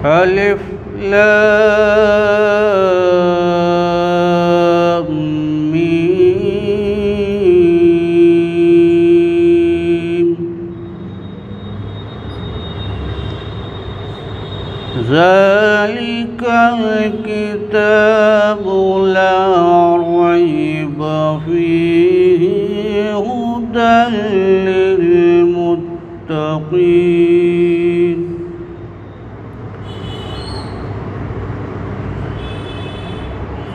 الف لام میم ذلك الكتاب لا ريب فيه هدى للمتقين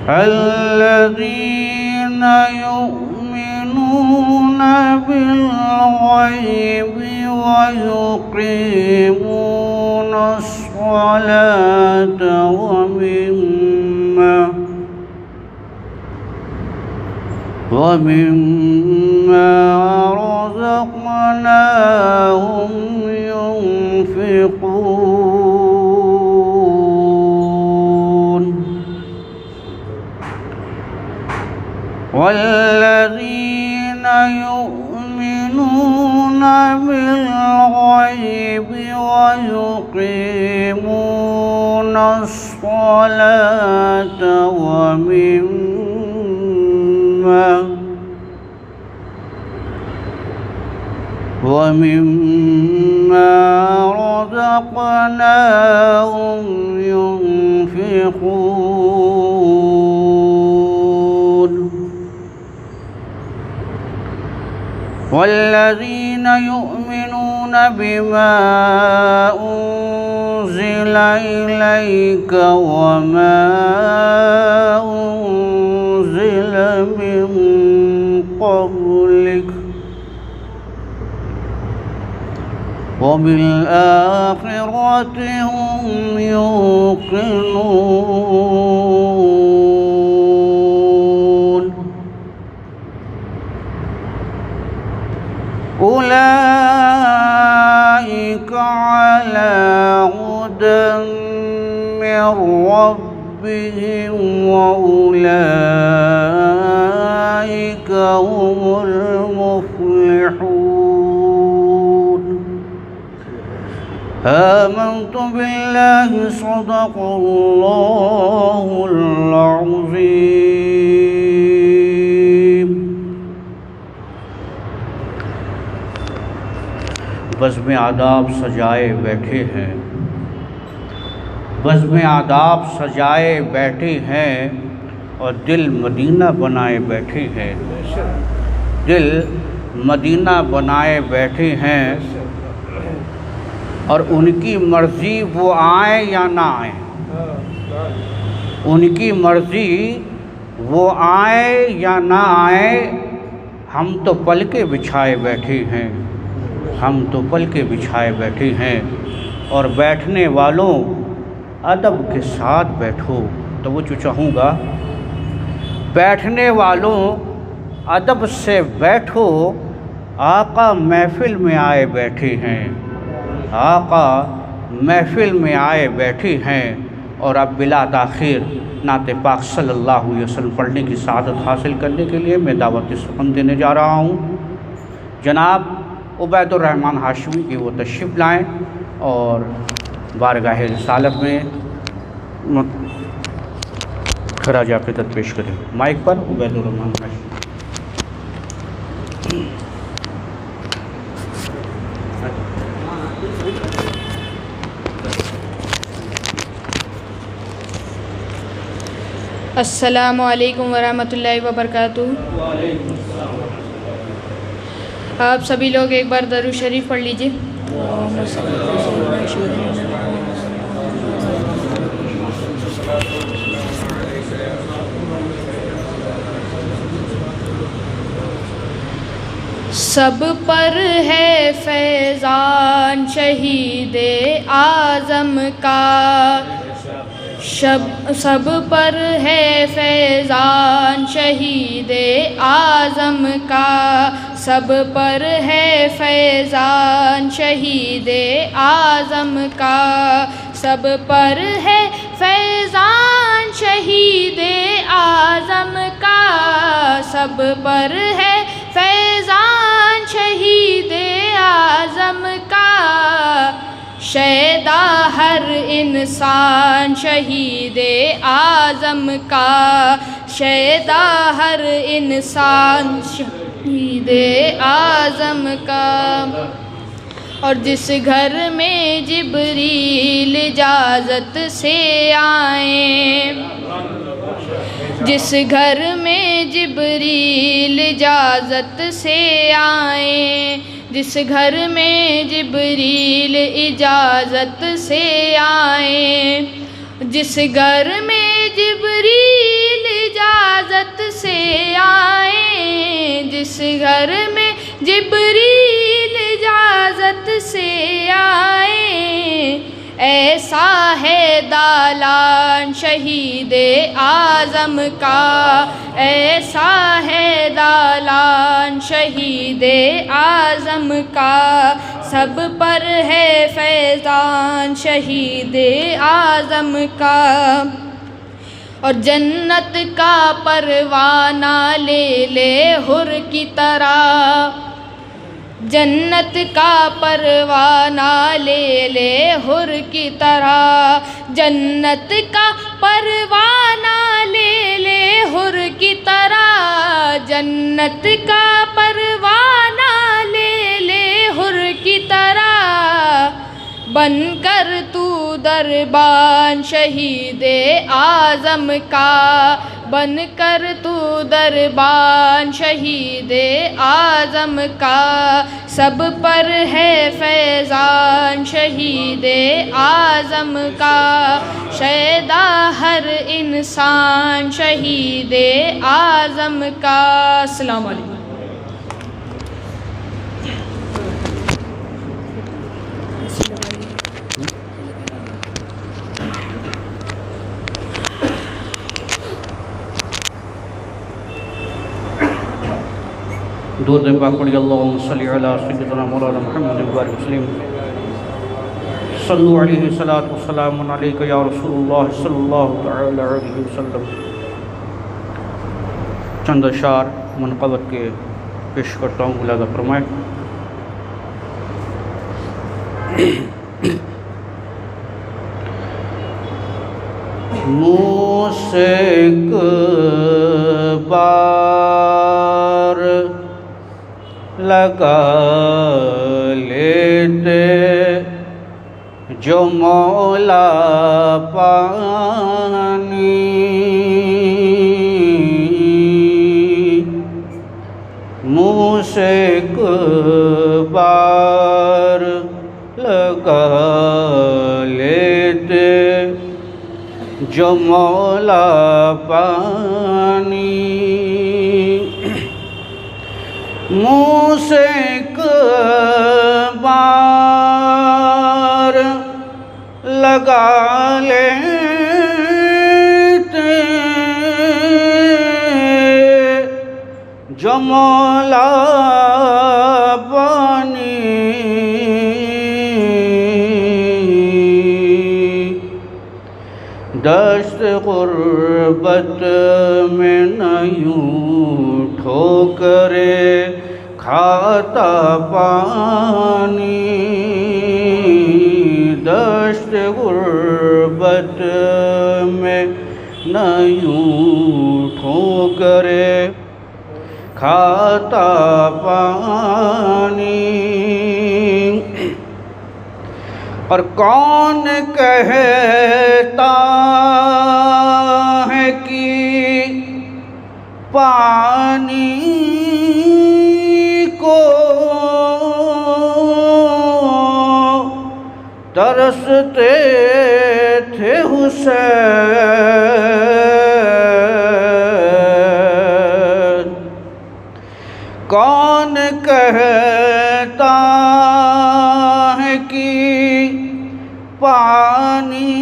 الذين يؤمنون بالغيب ويقيمون الصلاة ومما رزقناهم ينفقون والذين يؤمنون بالغيب ويقيمون الصلاة ومما رزقناهم ينفقون والذين يؤمنون بما أنزل إليك وما أنزل من قبلك وبالآخرة هم يوقنون أولئك على هدى من ربهم وأولئك هم المفلحون آمنت بالله صدق الله العظيم. بزم آداب سجائے بیٹھے ہیں، بزم آداب سجائے بیٹھے ہیں اور دل مدینہ بنائے بیٹھے ہیں، دل مدینہ بنائے بیٹھے ہیں اور ان کی مرضی وہ آئیں یا نہ آئیں، ان کی مرضی وہ آئیں یا نہ آئیں، ہم تو پلکیں بچھائے بیٹھے ہیں، ہم تو پلکیں بچھائے بیٹھے ہیں اور بیٹھنے والوں ادب کے ساتھ بیٹھو. توجہ چاہوں گا، بیٹھنے والوں ادب سے بیٹھو، آقا محفل میں آئے بیٹھے ہیں، آقا محفل میں آئے بیٹھے ہیں. اور اب بلا تاخیر نعت پاک صلی اللہ علیہ وسلم پڑھنے کی سعادت حاصل کرنے کے لیے میں دعوت سخن دینے جا رہا ہوں. جناب عبید الرحمن ہاشمی کی وہ تشریف لائیں اور بارگاہ رسالت میں خراج عقیدت پیش کریں. مائک پر عبید الرحمن ہاشمی. السلام علیکم ورحمۃ اللہ وبرکاتہ. آپ سبھی لوگ ایک بار درود شریف پڑھ لیجئے. سب پر ہے فیضان شہید اعظم کا، سب پر ہے فیضان شہید اعظم کا، سب پر ہے فیضان شہید اعظم کا، سب پر ہے فیضان شہید اعظم کا، سب پر ہے فیضان شہید اعظم کا. شیدا ہر انسان شہید اعظم کا، شیدا ہر انسان شہید اعظم کا۔ اور جس گھر میں جبریل اجازت سے آئیں، جس گھر میں جبریل اجازت سے آئیں، جس گھر میں جبریل اجازت سے آئیں، جس گھر میں جبریل اجازت سے آئیں، جس گھر میں جبریل اجازت سے آئیں، ایسا ہے دالان شہید اعظم کا، ایسا ہے دالان شہید اعظم کا، سب پر ہے فیضان شہید اعظم کا۔ اور جنت کا پروانہ لے لے حر کی طرح، جنت کا پروانہ لے لے حر کی طرح، جنت کا پروانہ لے لے حر کی طرح، جنت کا پروانہ لے لے حر کی طرح، بن کر تو دربان شہید اعظم کا، بن کر تو دربان شہید اعظم کا، سب پر ہے فیضان شہید اعظم کا، شیدا ہر انسان شہید اعظم کا۔ السلام علیکم۔ درود پاک پڑھی، اللہم صلی علی سیدنا مولانا محمد وبارک وسلم۔ صلو علیہ صلاۃ والسلام علیک یا رسول اللہ صلی اللہ تعالی علیہ وسلم۔ چند اشعار منقبت کے پیش کرتا ہوں، ملاحظہ فرمائیں۔ منہ سے ایک بار لگا لیتے جو مولا پانی، منہ سے ایک بار لگا لیتے جو مولا پانی، منہ سے ایک بار لگا لیتے جو مولا پانی، دشت غربت میں نہ یوں ٹھوکرے کھاتا پانی، دشت غربت میں نہ یوں ٹھوکرے کھاتا پانی، اور کون کہتا ہے کہ پانی کو ترستے تھے حسین، کون کہتا ہے کہ پانی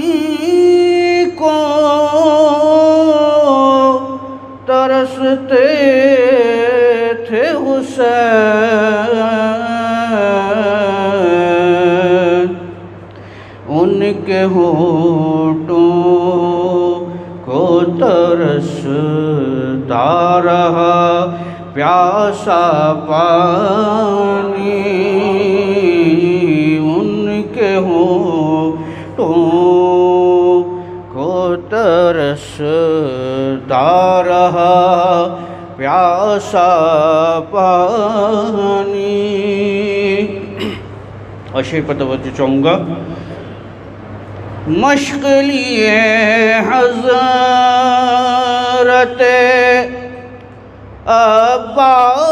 کو ترستے تھے حسین، ان کے ہونٹوں کو ترستا رہا پیاسا پانی، ان کے ہونٹوں ترستا رہا پیاسا پانی. اور شعر پر توجہ چاہوں گا. مشق لیے حضرت عباس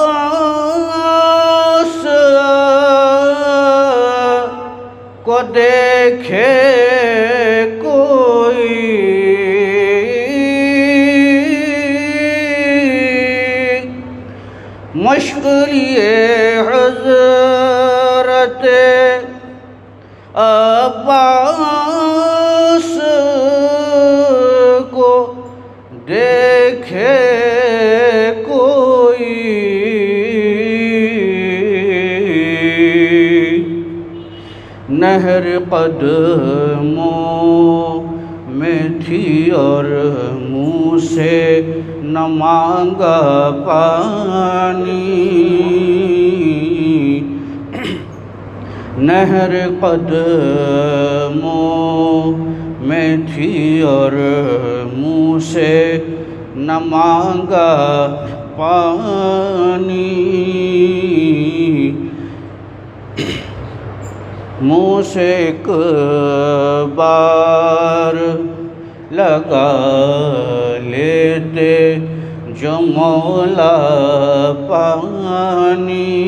کو دیکھے کوئی مشق لیے حضرت عباس کو دیکھے کوئی نہر قدموں میں تھی اور منہ سے نہ مانگا پانی. نہر قدموں میں تھی اور منہ سے نہ مانگا پانی. منہ سے ایک بار لگا لیتے جو مولا پانی.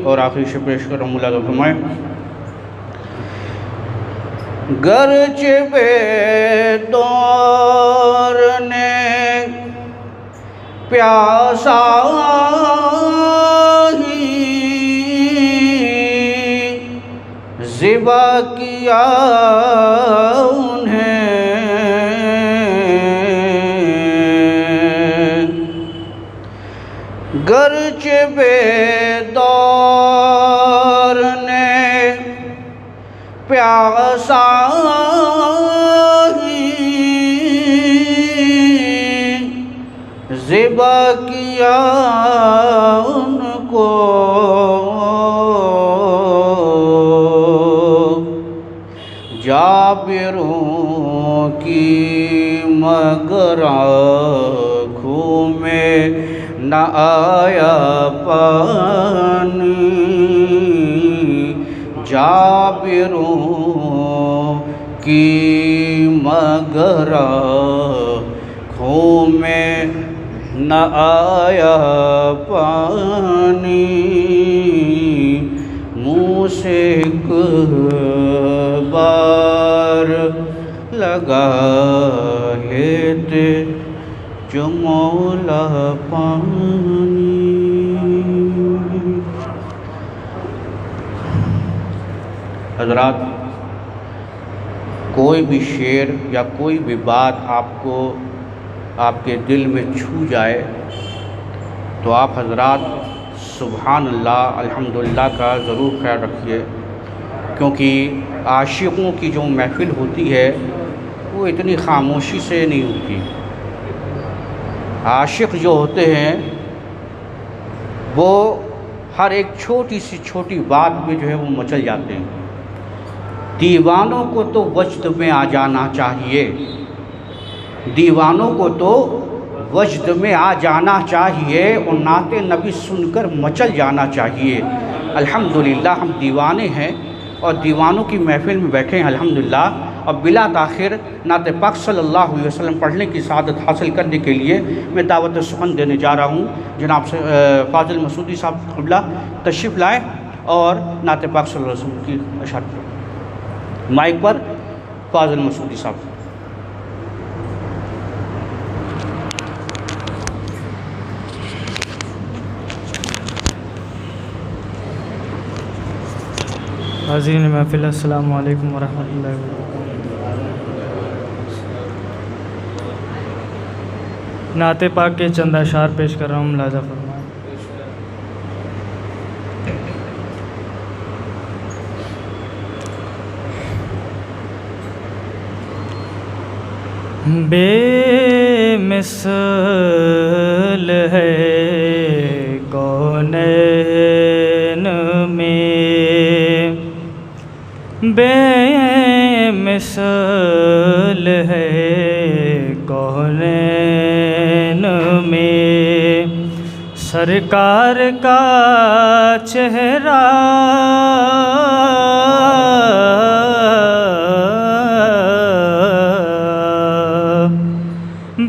اور آخری سے پیش کروں ملاحظہ فرمائیں. گرچہ بے دور نے پیاسا ہی ذبح کیا انہیں گرچہ بے دور نے پیاسا ہی ذبح کیا ان کو جابروں کی مگر آنکھوں میں نہ آیا پانی. جابروں کی مگر آنکھوں میں نہ آیا پانی. منہ سے ایک بار لگا لیتے جو مولا پانی. حضرات، کوئی بھی شعر یا کوئی بھی بات آپ کو آپ کے دل میں چھو جائے تو آپ حضرات سبحان اللہ الحمدللہ کا ضرور خیال رکھیے، کیونکہ عاشقوں کی جو محفل ہوتی ہے وہ اتنی خاموشی سے نہیں ہوتی. عاشق جو ہوتے ہیں وہ ہر ایک چھوٹی سی چھوٹی بات میں جو ہے وہ مچل جاتے ہیں. دیوانوں کو تو وجد میں آ جانا چاہیے، دیوانوں کو تو وجد میں آ جانا چاہیے اور نعت نبی سن کر مچل جانا چاہیے. الحمدللہ ہم دیوانے ہیں اور دیوانوں کی محفل میں بیٹھے ہیں الحمدللہ. اور بلا تاخیر نعت پاک صلی اللہ علیہ وسلم پڑھنے کی سعادت حاصل کرنے کے لیے میں دعوت سخن دینے جا رہا ہوں. جناب فاضل مسعودی صاحب قبلہ تشریف لائیں اور نعت پاک صلی اللہ علیہ وسلم کی اشاعت کریں. مائک پر فاضل مسعودی صاحب. حاضرین محفل السلام علیکم ورحمۃ اللہ وبرکاتہ. نعت پاک کے چند اشعار پیش کر رہا ہوں، ملاحظہ فرمائیں. بے مثل ہے کونین میں، بے مثل ہے کونین میں سرکار کا چہرہ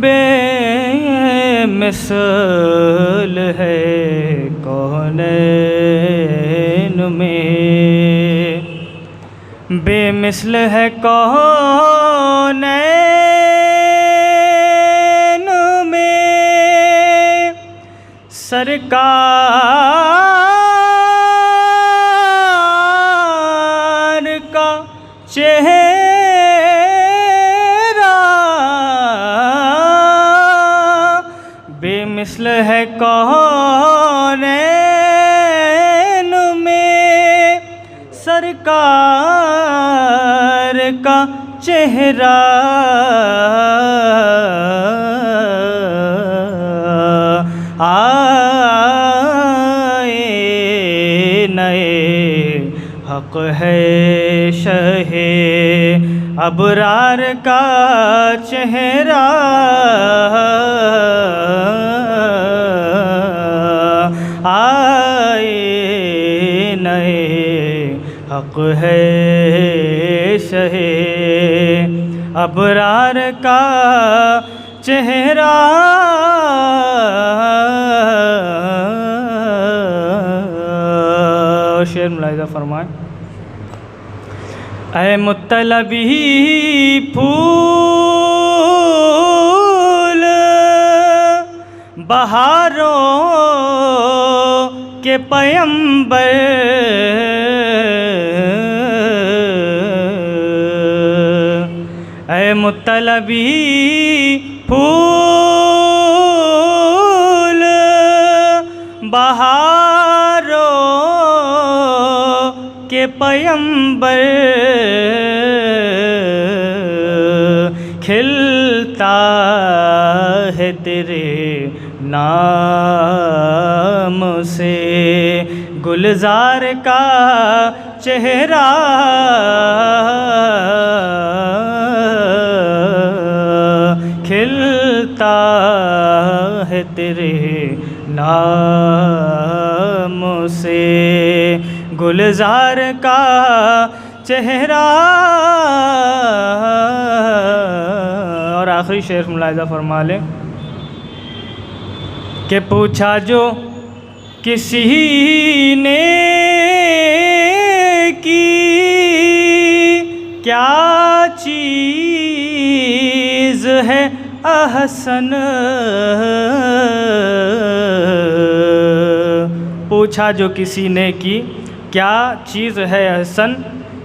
بے مثل ہے کونین میں، بے مثل ہے کونین میں سرکار کا چہرہ بے مثل ہے کونین میں سرکار کا چہرہ آئے نئے حق ہے شہ ابرار کا چہرہ آئے نئے حق ہے شہ ابرار کا چہرہ شعر ملاحظہ فرمائیں۔ اے مطلبی پھول بہاروں کے پیمبر، اے مطلبی پھول بہاروں کے پیمبر، کھلتا ہے تیرے نام سے گلزار کا چہرہ کھلتا ہے تیرے نام سے گلزار کا چہرہ۔ اور آخری شعر ملاحظہ فرما لیں کہ پوچھا جو کسی نے کی کیا چیز ہے احسن، پوچھا جو کسی نے کی کیا چیز ہے احسن،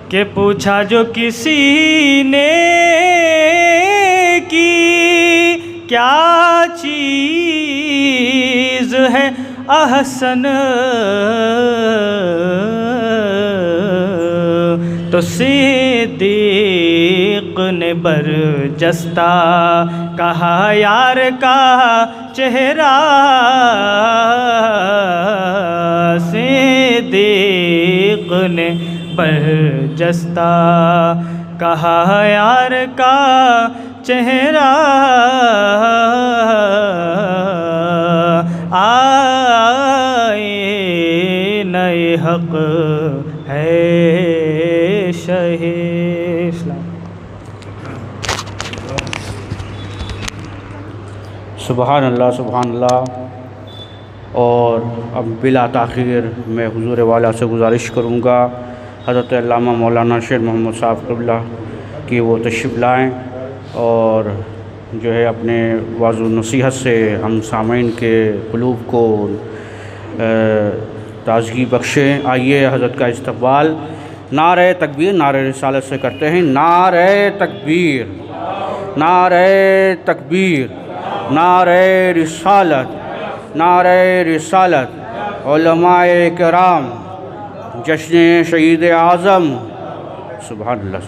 کہ پوچھا جو کسی نے کی کیا چیز ہے احسن، تو صدیق نے برجستہ کہا یار کا چہرہ، صدیق نے برجستہ کہا یار کا چہرہ، آئے نئے حق ہے شہ اسلام۔ سبحان اللہ سبحان اللہ۔ اور اب بلا تاخیر میں حضور والا سے گزارش کروں گا حضرت علامہ مولانا شیر محمد صاحب قبلہ کہ وہ تشریف لائیں اور جو ہے اپنے وعظ و نصیحت سے ہم سامعین کے قلوب کو تازگی بخشیں۔ آئیے حضرت کا استقبال نعرہ تکبیر نعرہ رسالت سے کرتے ہیں۔ نعرہ تکبیر، نعرہ تکبیر، نعرہ رسالت، نعرہ رسالت۔ علماء کرام، جشن شہید اعظم، سبحان اللہ۔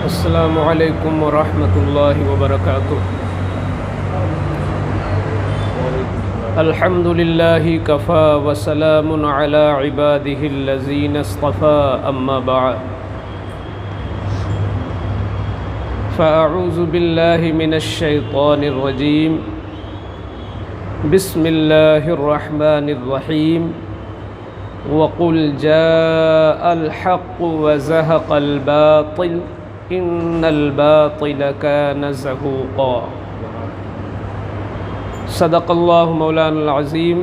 السلام علیکم ورحمۃ اللہ وبرکاتہ۔ الحمد لله كفى وسلام على عباده الذين اصطفى أما بعد فأعوذ بالله من الشيطان الرجيم بسم الله الرحمن الرحيم وقل جاء الحق وزهق الباطل إن الباطل كان زهوقا صدق الله مولانا العظيم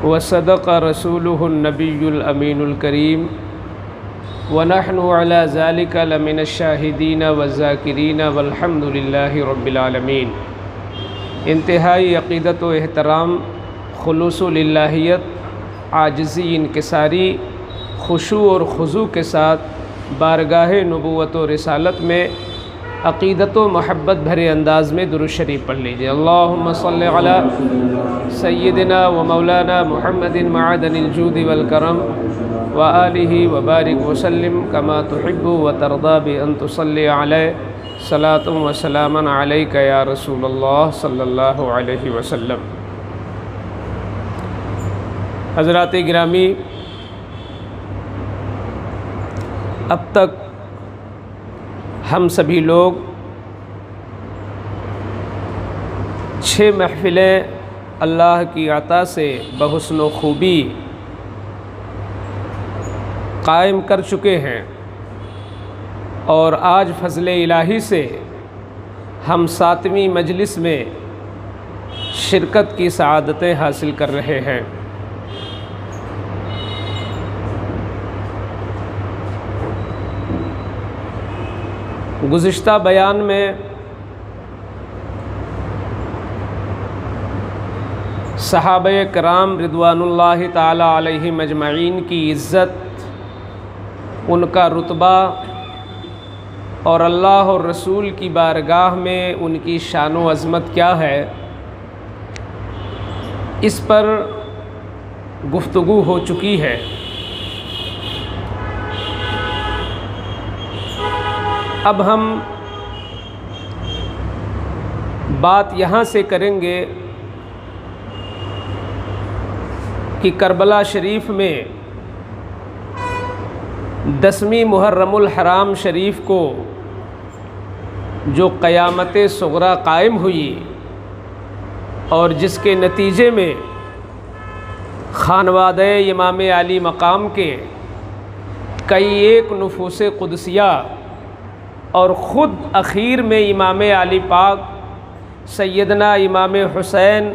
وصدق رسوله النبي الأمين الكريم ونحن على ذلك لمن الشاهدين والذاكرين والحمد لله رب العالمين۔ انتہائی عقیدت و احترام، خلوص و للہیت، عاجزی انکساری، خشوع اور خضوع کے ساتھ بارگاہ نبوت و رسالت میں عقیدت و محبت بھرے انداز میں درود شریف پڑھ لیجئے۔ اللہم صلی علی سیدنا و مولانا محمد معدن الجود والکرم وآلہ وبارک وسلم کما تحب و ترضى بأن تصلی علیہ صلاۃ و سلاما علیک یا رسول اللہ صلی اللہ علیہ وسلم۔ حضرات گرامی، اب تک ہم سبھی لوگ 6 محفلیں اللہ کی عطا سے بحسن و خوبی قائم کر چکے ہیں، اور آج فضل الہی سے ہم 7ویں مجلس میں شرکت کی سعادتیں حاصل کر رہے ہیں۔ گزشتہ بیان میں صحابہ کرام رضوان اللہ تعالی علیہم اجمعین کی عزت، ان کا رتبہ اور اللہ اور رسول کی بارگاہ میں ان کی شان و عظمت کیا ہے، اس پر گفتگو ہو چکی ہے۔ اب ہم بات یہاں سے کریں گے کہ کربلا شریف میں 10ویں محرم الحرام شریف کو جو قیامت صغریٰ قائم ہوئی، اور جس کے نتیجے میں خانوادہ امام علی مقام کے کئی ایک نفوس قدسیہ اور خود اخیر میں امام علی پاک سیدنا امام حسین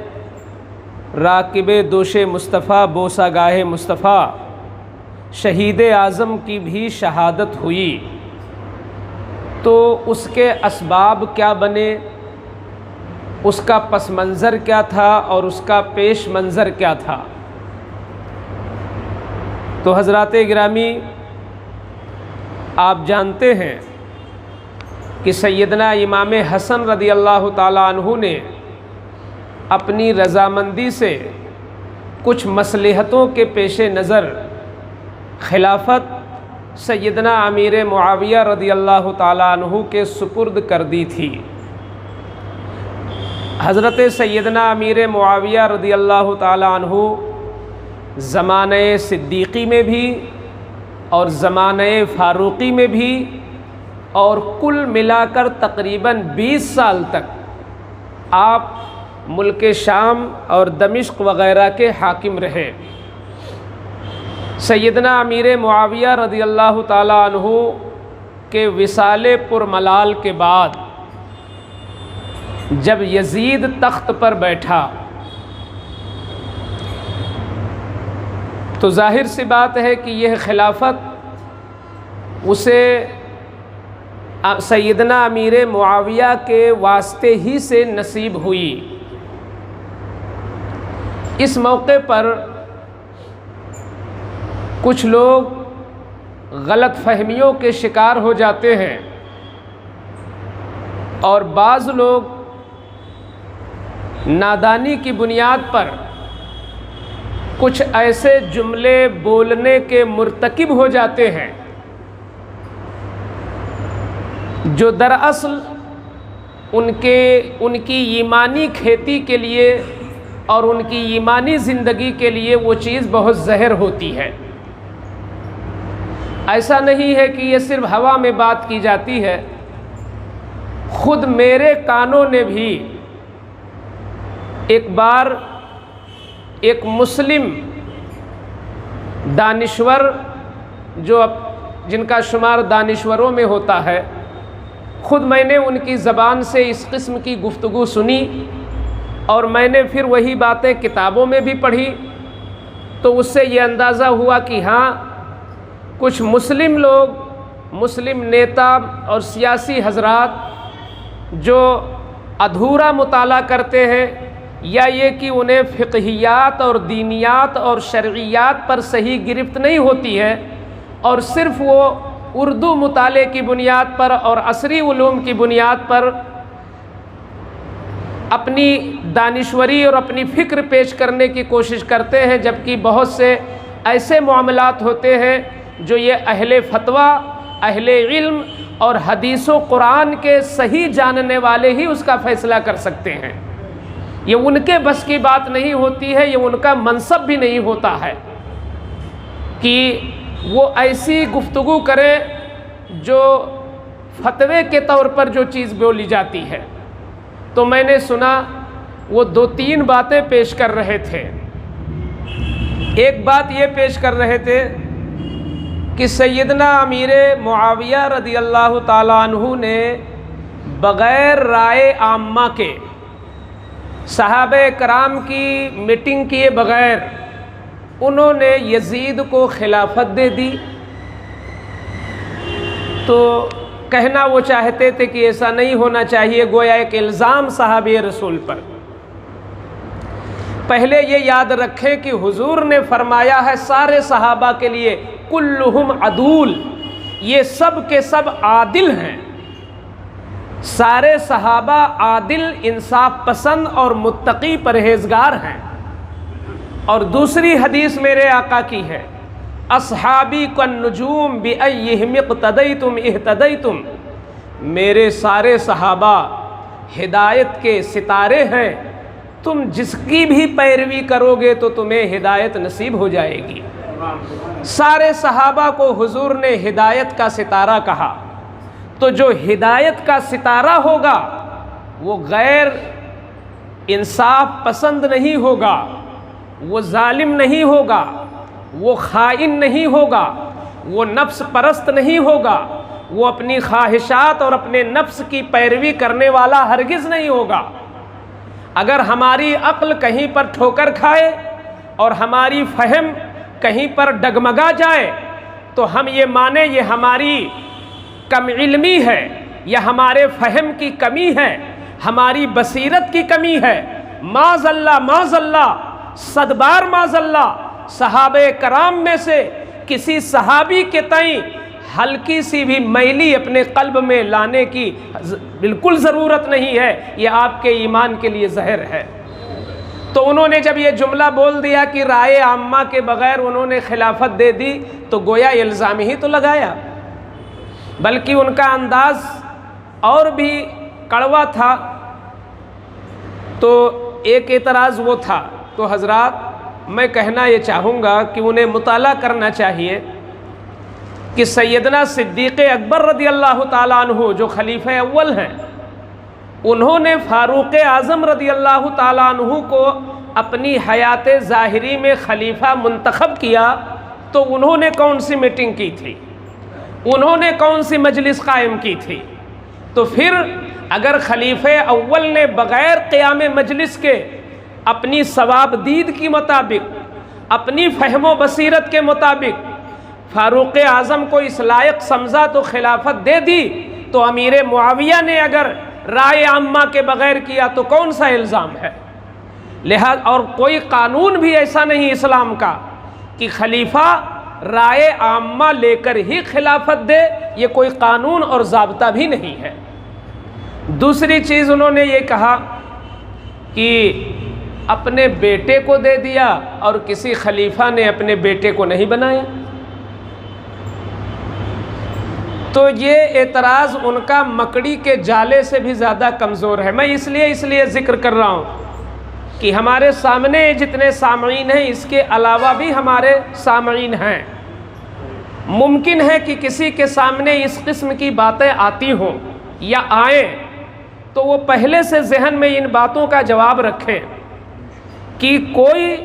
راکب دوش مصطفیٰ بوسہ گاہ مصطفیٰ شہید اعظم کی بھی شہادت ہوئی، تو اس کے اسباب کیا بنے، اس کا پس منظر کیا تھا اور اس کا پیش منظر کیا تھا۔ تو حضرات گرامی، آپ جانتے ہیں کہ سیدنا امام حسن رضی اللہ تعالیٰ عنہ نے اپنی رضامندی سے کچھ مصلحتوں کے پیش نظر خلافت سیدنا امیر معاویہ رضی اللہ تعالیٰ عنہ کے سپرد کر دی تھی۔ حضرت سیدنا امیر معاویہ رضی اللہ تعالیٰ عنہ زمانہ صدیقی میں بھی اور زمانہ فاروقی میں بھی، اور کل ملا کر تقریباً 20 سال تک آپ ملک شام اور دمشق وغیرہ کے حاکم رہے۔ سیدنا امیر معاویہ رضی اللہ تعالیٰ عنہ کے وصال پرملال کے بعد جب یزید تخت پر بیٹھا، تو ظاہر سی بات ہے کہ یہ خلافت اسے سیدنا امیر معاویہ کے واسطے ہی سے نصیب ہوئی۔ اس موقع پر کچھ لوگ غلط فہمیوں کے شکار ہو جاتے ہیں، اور بعض لوگ نادانی کی بنیاد پر کچھ ایسے جملے بولنے کے مرتکب ہو جاتے ہیں جو دراصل ان کی ایمانی کھیتی کے لیے اور ان کی ایمانی زندگی کے لیے وہ چیز بہت زہر ہوتی ہے۔ ایسا نہیں ہے کہ یہ صرف ہوا میں بات کی جاتی ہے، خود میرے کانوں نے بھی ایک بار ایک مسلم دانشور جن کا شمار دانشوروں میں ہوتا ہے، خود میں نے ان کی زبان سے اس قسم کی گفتگو سنی، اور میں نے پھر وہی باتیں کتابوں میں بھی پڑھی، تو اس سے یہ اندازہ ہوا کہ ہاں کچھ مسلم لوگ، مسلم نیتا اور سیاسی حضرات جو ادھورا مطالعہ کرتے ہیں، یا یہ کہ انہیں فقہیات اور دینیات اور شرعیات پر صحیح گرفت نہیں ہوتی ہے، اور صرف وہ اردو مطالعے کی بنیاد پر اور عصری علوم کی بنیاد پر اپنی دانشوری اور اپنی فکر پیش کرنے کی کوشش کرتے ہیں، جبکہ بہت سے ایسے معاملات ہوتے ہیں جو یہ اہل فتویٰ، اہل علم اور حدیث و قرآن کے صحیح جاننے والے ہی اس کا فیصلہ کر سکتے ہیں۔ یہ ان کے بس کی بات نہیں ہوتی ہے، یہ ان کا منصب بھی نہیں ہوتا ہے کہ وہ ایسی گفتگو کریں جو فتوے کے طور پر جو چیز بولی جاتی ہے۔ تو میں نے سنا وہ 2-3 باتیں پیش کر رہے تھے۔ ایک بات یہ پیش کر رہے تھے کہ سیدنا امیر معاویہ رضی اللہ تعالیٰ عنہ نے بغیر رائے عامہ کے، صحابہ کرام کی میٹنگ کیے بغیر، انہوں نے یزید کو خلافت دے دی۔ تو کہنا وہ چاہتے تھے کہ ایسا نہیں ہونا چاہیے، گویا ایک الزام صحابہ رسول پر۔ پہلے یہ یاد رکھیں کہ حضور نے فرمایا ہے سارے صحابہ کے لیے کلہم عدول، یہ سب کے سب عادل ہیں، سارے صحابہ عادل، انصاف پسند اور متقی پرہیزگار ہیں۔ اور دوسری حدیث میرے آقا کی ہے، اصحابی کالنجوم بأیہم اقتدیتم اہتدیتم، میرے سارے صحابہ ہدایت کے ستارے ہیں، تم جس کی بھی پیروی کرو گے تو تمہیں ہدایت نصیب ہو جائے گی۔ سارے صحابہ کو حضور نے ہدایت کا ستارہ کہا، تو جو ہدایت کا ستارہ ہوگا وہ غیر انصاف پسند نہیں ہوگا، وہ ظالم نہیں ہوگا، وہ خائن نہیں ہوگا، وہ نفس پرست نہیں ہوگا، وہ اپنی خواہشات اور اپنے نفس کی پیروی کرنے والا ہرگز نہیں ہوگا۔ اگر ہماری عقل کہیں پر ٹھوکر کھائے اور ہماری فہم کہیں پر ڈگمگا جائے تو ہم یہ مانیں یہ ہماری کم علمی ہے، یا ہمارے فہم کی کمی ہے، ہماری بصیرت کی کمی ہے۔ معاذ اللہ معاذ اللہ، صد بار معاذ اللہ، صحابہ کرام میں سے کسی صحابی کے تئیں ہلکی سی بھی میلی اپنے قلب میں لانے کی بالکل ضرورت نہیں ہے، یہ آپ کے ایمان کے لیے زہر ہے۔ تو انہوں نے جب یہ جملہ بول دیا کہ رائے عامہ کے بغیر انہوں نے خلافت دے دی، تو گویا الزام ہی تو لگایا، بلکہ ان کا انداز اور بھی کڑوا تھا۔ تو ایک اعتراض وہ تھا، تو حضرات میں کہنا یہ چاہوں گا کہ انہیں مطالعہ کرنا چاہیے کہ سیدنا صدیق اکبر رضی اللہ تعالیٰ عنہ جو خلیفہ اول ہیں، انہوں نے فاروق اعظم رضی اللہ تعالیٰ عنہ کو اپنی حیات ظاہری میں خلیفہ منتخب کیا، تو انہوں نے کون سی میٹنگ کی تھی، انہوں نے کون سی مجلس قائم کی تھی؟ تو پھر اگر خلیفہ اول نے بغیر قیام مجلس کے اپنی ثوابدید کی مطابق، اپنی فہم و بصیرت کے مطابق فاروق اعظم کو اس لائق سمجھا تو خلافت دے دی، تو امیر معاویہ نے اگر رائے عامہ کے بغیر کیا تو کون سا الزام ہے؟ لہذا اور کوئی قانون بھی ایسا نہیں اسلام کا کہ خلیفہ رائے عامہ لے کر ہی خلافت دے، یہ کوئی قانون اور ضابطہ بھی نہیں ہے۔ دوسری چیز انہوں نے یہ کہا کہ اپنے بیٹے کو دے دیا اور کسی خلیفہ نے اپنے بیٹے کو نہیں بنایا۔ تو یہ اعتراض ان کا مکڑی کے جالے سے بھی زیادہ کمزور ہے۔ میں اس لیے ذکر کر رہا ہوں کہ ہمارے سامنے جتنے سامعین ہیں اس کے علاوہ بھی ہمارے سامعین ہیں، ممکن ہے کہ کسی کے سامنے اس قسم کی باتیں آتی ہوں یا آئیں تو وہ پہلے سے ذہن میں ان باتوں کا جواب رکھیں کہ کوئی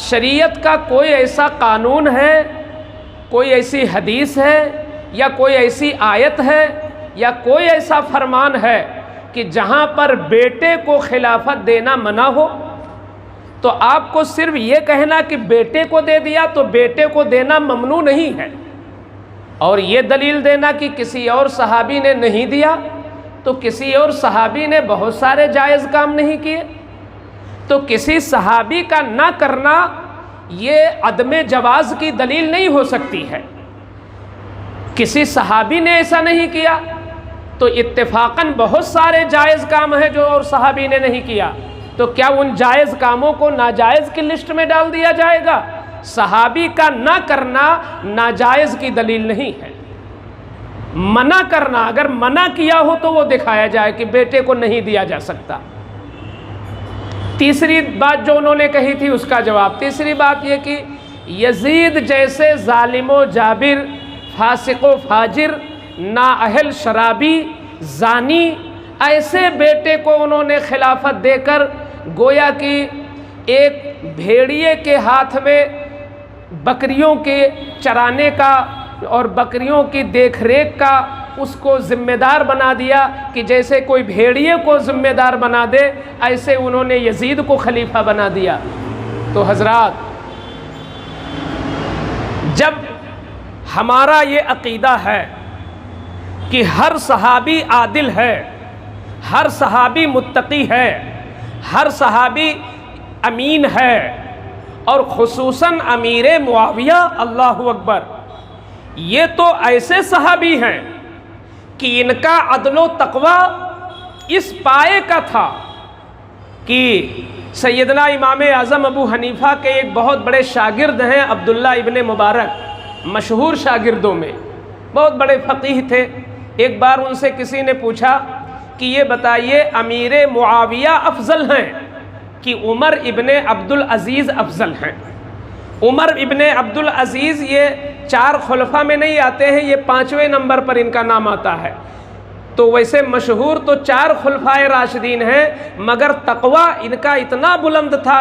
شریعت کا کوئی ایسا قانون ہے، کوئی ایسی حدیث ہے یا کوئی ایسی آیت ہے یا کوئی ایسا فرمان ہے کہ جہاں پر بیٹے کو خلافت دینا منع ہو، تو آپ کو صرف یہ کہنا کہ بیٹے کو دے دیا تو بیٹے کو دینا ممنوع نہیں ہے، اور یہ دلیل دینا کہ کسی اور صحابی نے نہیں دیا تو کسی اور صحابی نے بہت سارے جائز کام نہیں کیے، تو کسی صحابی کا نہ کرنا یہ عدم جواز کی دلیل نہیں ہو سکتی ہے۔ کسی صحابی نے ایسا نہیں کیا تو اتفاقاً بہت سارے جائز کام ہیں جو اور صحابی نے نہیں کیا، تو کیا ان جائز کاموں کو ناجائز کی لسٹ میں ڈال دیا جائے گا؟ صحابی کا نہ کرنا ناجائز کی دلیل نہیں ہے۔ منع کرنا، اگر منع کیا ہو تو وہ دکھایا جائے کہ بیٹے کو نہیں دیا جا سکتا۔ تیسری بات جو انہوں نے کہی تھی اس کا جواب، تیسری بات یہ کہ یزید جیسے ظالم و جابر، فاسق و فاجر، نااہل شرابی، زانی، ایسے بیٹے کو انہوں نے خلافت دے کر گویا کہ ایک بھیڑیے کے ہاتھ میں بکریوں کے چرانے کا اور بکریوں کی دیکھ ریکھ کا اس کو ذمہ دار بنا دیا کہ جیسے کوئی بھیڑیے کو ذمہ دار بنا دے، ایسے انہوں نے یزید کو خلیفہ بنا دیا۔ تو حضرات، جب ہمارا یہ عقیدہ ہے کہ ہر صحابی عادل ہے، ہر صحابی متقی ہے، ہر صحابی امین ہے، اور خصوصاً امیر معاویہ، اللہ اکبر، یہ تو ایسے صحابی ہیں کہ ان کا عدل و تقوی اس پائے کا تھا کہ سیدنا امام اعظم ابو حنیفہ کے ایک بہت بڑے شاگرد ہیں عبداللہ ابن مبارک، مشہور شاگردوں میں، بہت بڑے فقیہ تھے۔ ایک بار ان سے کسی نے پوچھا کہ یہ بتائیے امیر معاویہ افضل ہیں کہ عمر ابن عبدالعزیز افضل ہیں؟ عمر ابن عبدالعزیز یہ 4 خلفاء میں نہیں آتے ہیں، یہ 5ویں نمبر پر ان کا نام آتا ہے۔ تو ویسے مشہور تو 4 خلفاء راشدین ہیں، مگر تقوی ان کا اتنا بلند تھا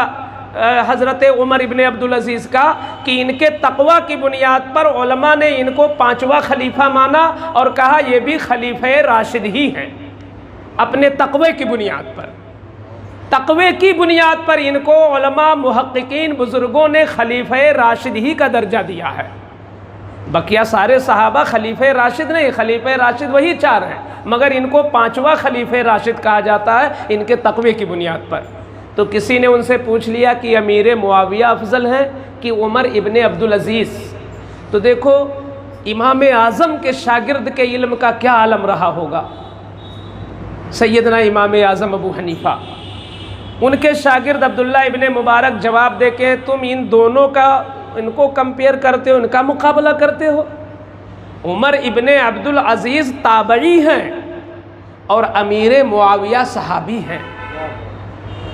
حضرت عمر ابن عبدالعزیز کا کہ ان کے تقوی کی بنیاد پر علماء نے ان کو 5واں خلیفہ مانا اور کہا یہ بھی خلیفہ راشد ہی ہیں۔ اپنے تقوی کی بنیاد پر، تقوی کی بنیاد پر ان کو علماء محققین بزرگوں نے خلیفہ راشد ہی کا درجہ دیا ہے۔ بقیہ سارے صحابہ خلیفہ راشد نہیں، خلیفہ راشد وہی 4 ہیں، مگر ان کو 5واں خلیفہ راشد کہا جاتا ہے ان کے تقوی کی بنیاد پر۔ تو کسی نے ان سے پوچھ لیا کہ امیر معاویہ افضل ہیں کہ عمر ابن عبدالعزیز؟ تو دیکھو امام اعظم کے شاگرد کے علم کا کیا عالم رہا ہوگا۔ سیدنا امام اعظم ابو حنیفہ، ان کے شاگرد عبداللہ ابن مبارک جواب دے کے تم ان دونوں کا ان کو کمپیئر کرتے ہو، ان کا مقابلہ کرتے ہو؟ عمر ابن عبدالعزیز تابعی ہیں اور امیر معاویہ صحابی ہیں،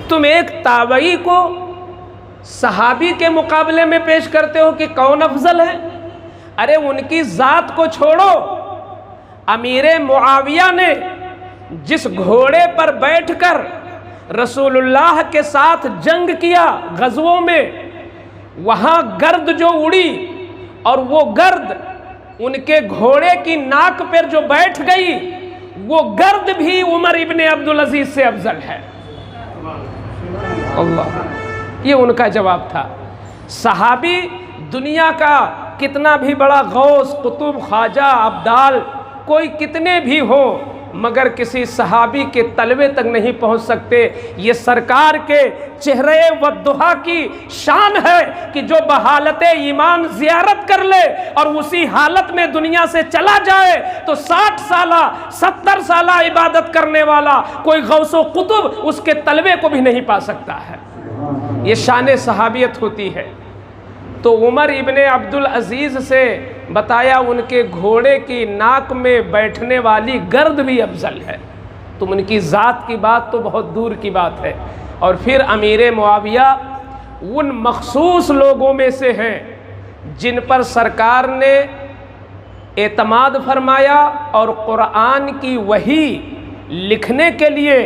تم ایک تابعی کو صحابی کے مقابلے میں پیش کرتے ہو کہ کون افضل ہے؟ ارے ان کی ذات کو چھوڑو، امیر معاویہ نے جس گھوڑے پر بیٹھ کر رسول اللہ کے ساتھ جنگ کیا غزووں میں، وہاں گرد جو اڑی اور وہ گرد ان کے گھوڑے کی ناک پر جو بیٹھ گئی، وہ گرد بھی عمر ابن عبدالعزیز سے افضل ہے۔ اللہ، یہ ان کا جواب تھا۔ صحابی دنیا کا کتنا بھی بڑا غوث، قطب، خواجہ، ابدال، کوئی کتنے بھی ہو، مگر کسی صحابی کے تلوے تک نہیں پہنچ سکتے۔ یہ سرکار کے چہرے والضحیٰ کی شان ہے کہ جو بحالت ایمان زیارت کر لے اور اسی حالت میں دنیا سے چلا جائے تو 60 سالہ 70 سالہ عبادت کرنے والا کوئی غوث و قطب اس کے تلوے کو بھی نہیں پا سکتا ہے۔ یہ شان صحابیت ہوتی ہے۔ تو عمر ابن عبدالعزیز سے بتایا ان کے گھوڑے کی ناک میں بیٹھنے والی گرد بھی افضل ہے۔ تم ان کی ذات کی بات تو بہت دور کی بات ہے، اور پھر امیر معاویہ ان مخصوص لوگوں میں سے ہیں جن پر سرکار نے اعتماد فرمایا، اور قرآن کی وحی لکھنے کے لیے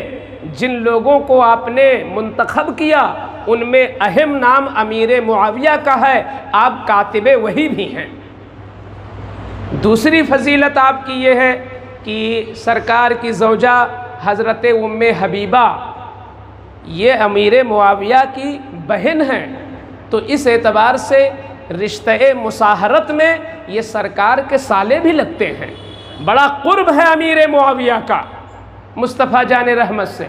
جن لوگوں کو آپ نے منتخب کیا ان میں اہم نام امیر معاویہ کا ہے، آپ کاتب وحی بھی ہیں۔ دوسری فضیلت آپ کی یہ ہے کہ سرکار کی زوجہ حضرت ام حبیبہ یہ امیر معاویہ کی بہن ہیں، تو اس اعتبار سے رشتہ مصاہرت میں یہ سرکار کے سالے بھی لگتے ہیں، بڑا قرب ہے امیر معاویہ کا مصطفیٰ جان رحمت سے۔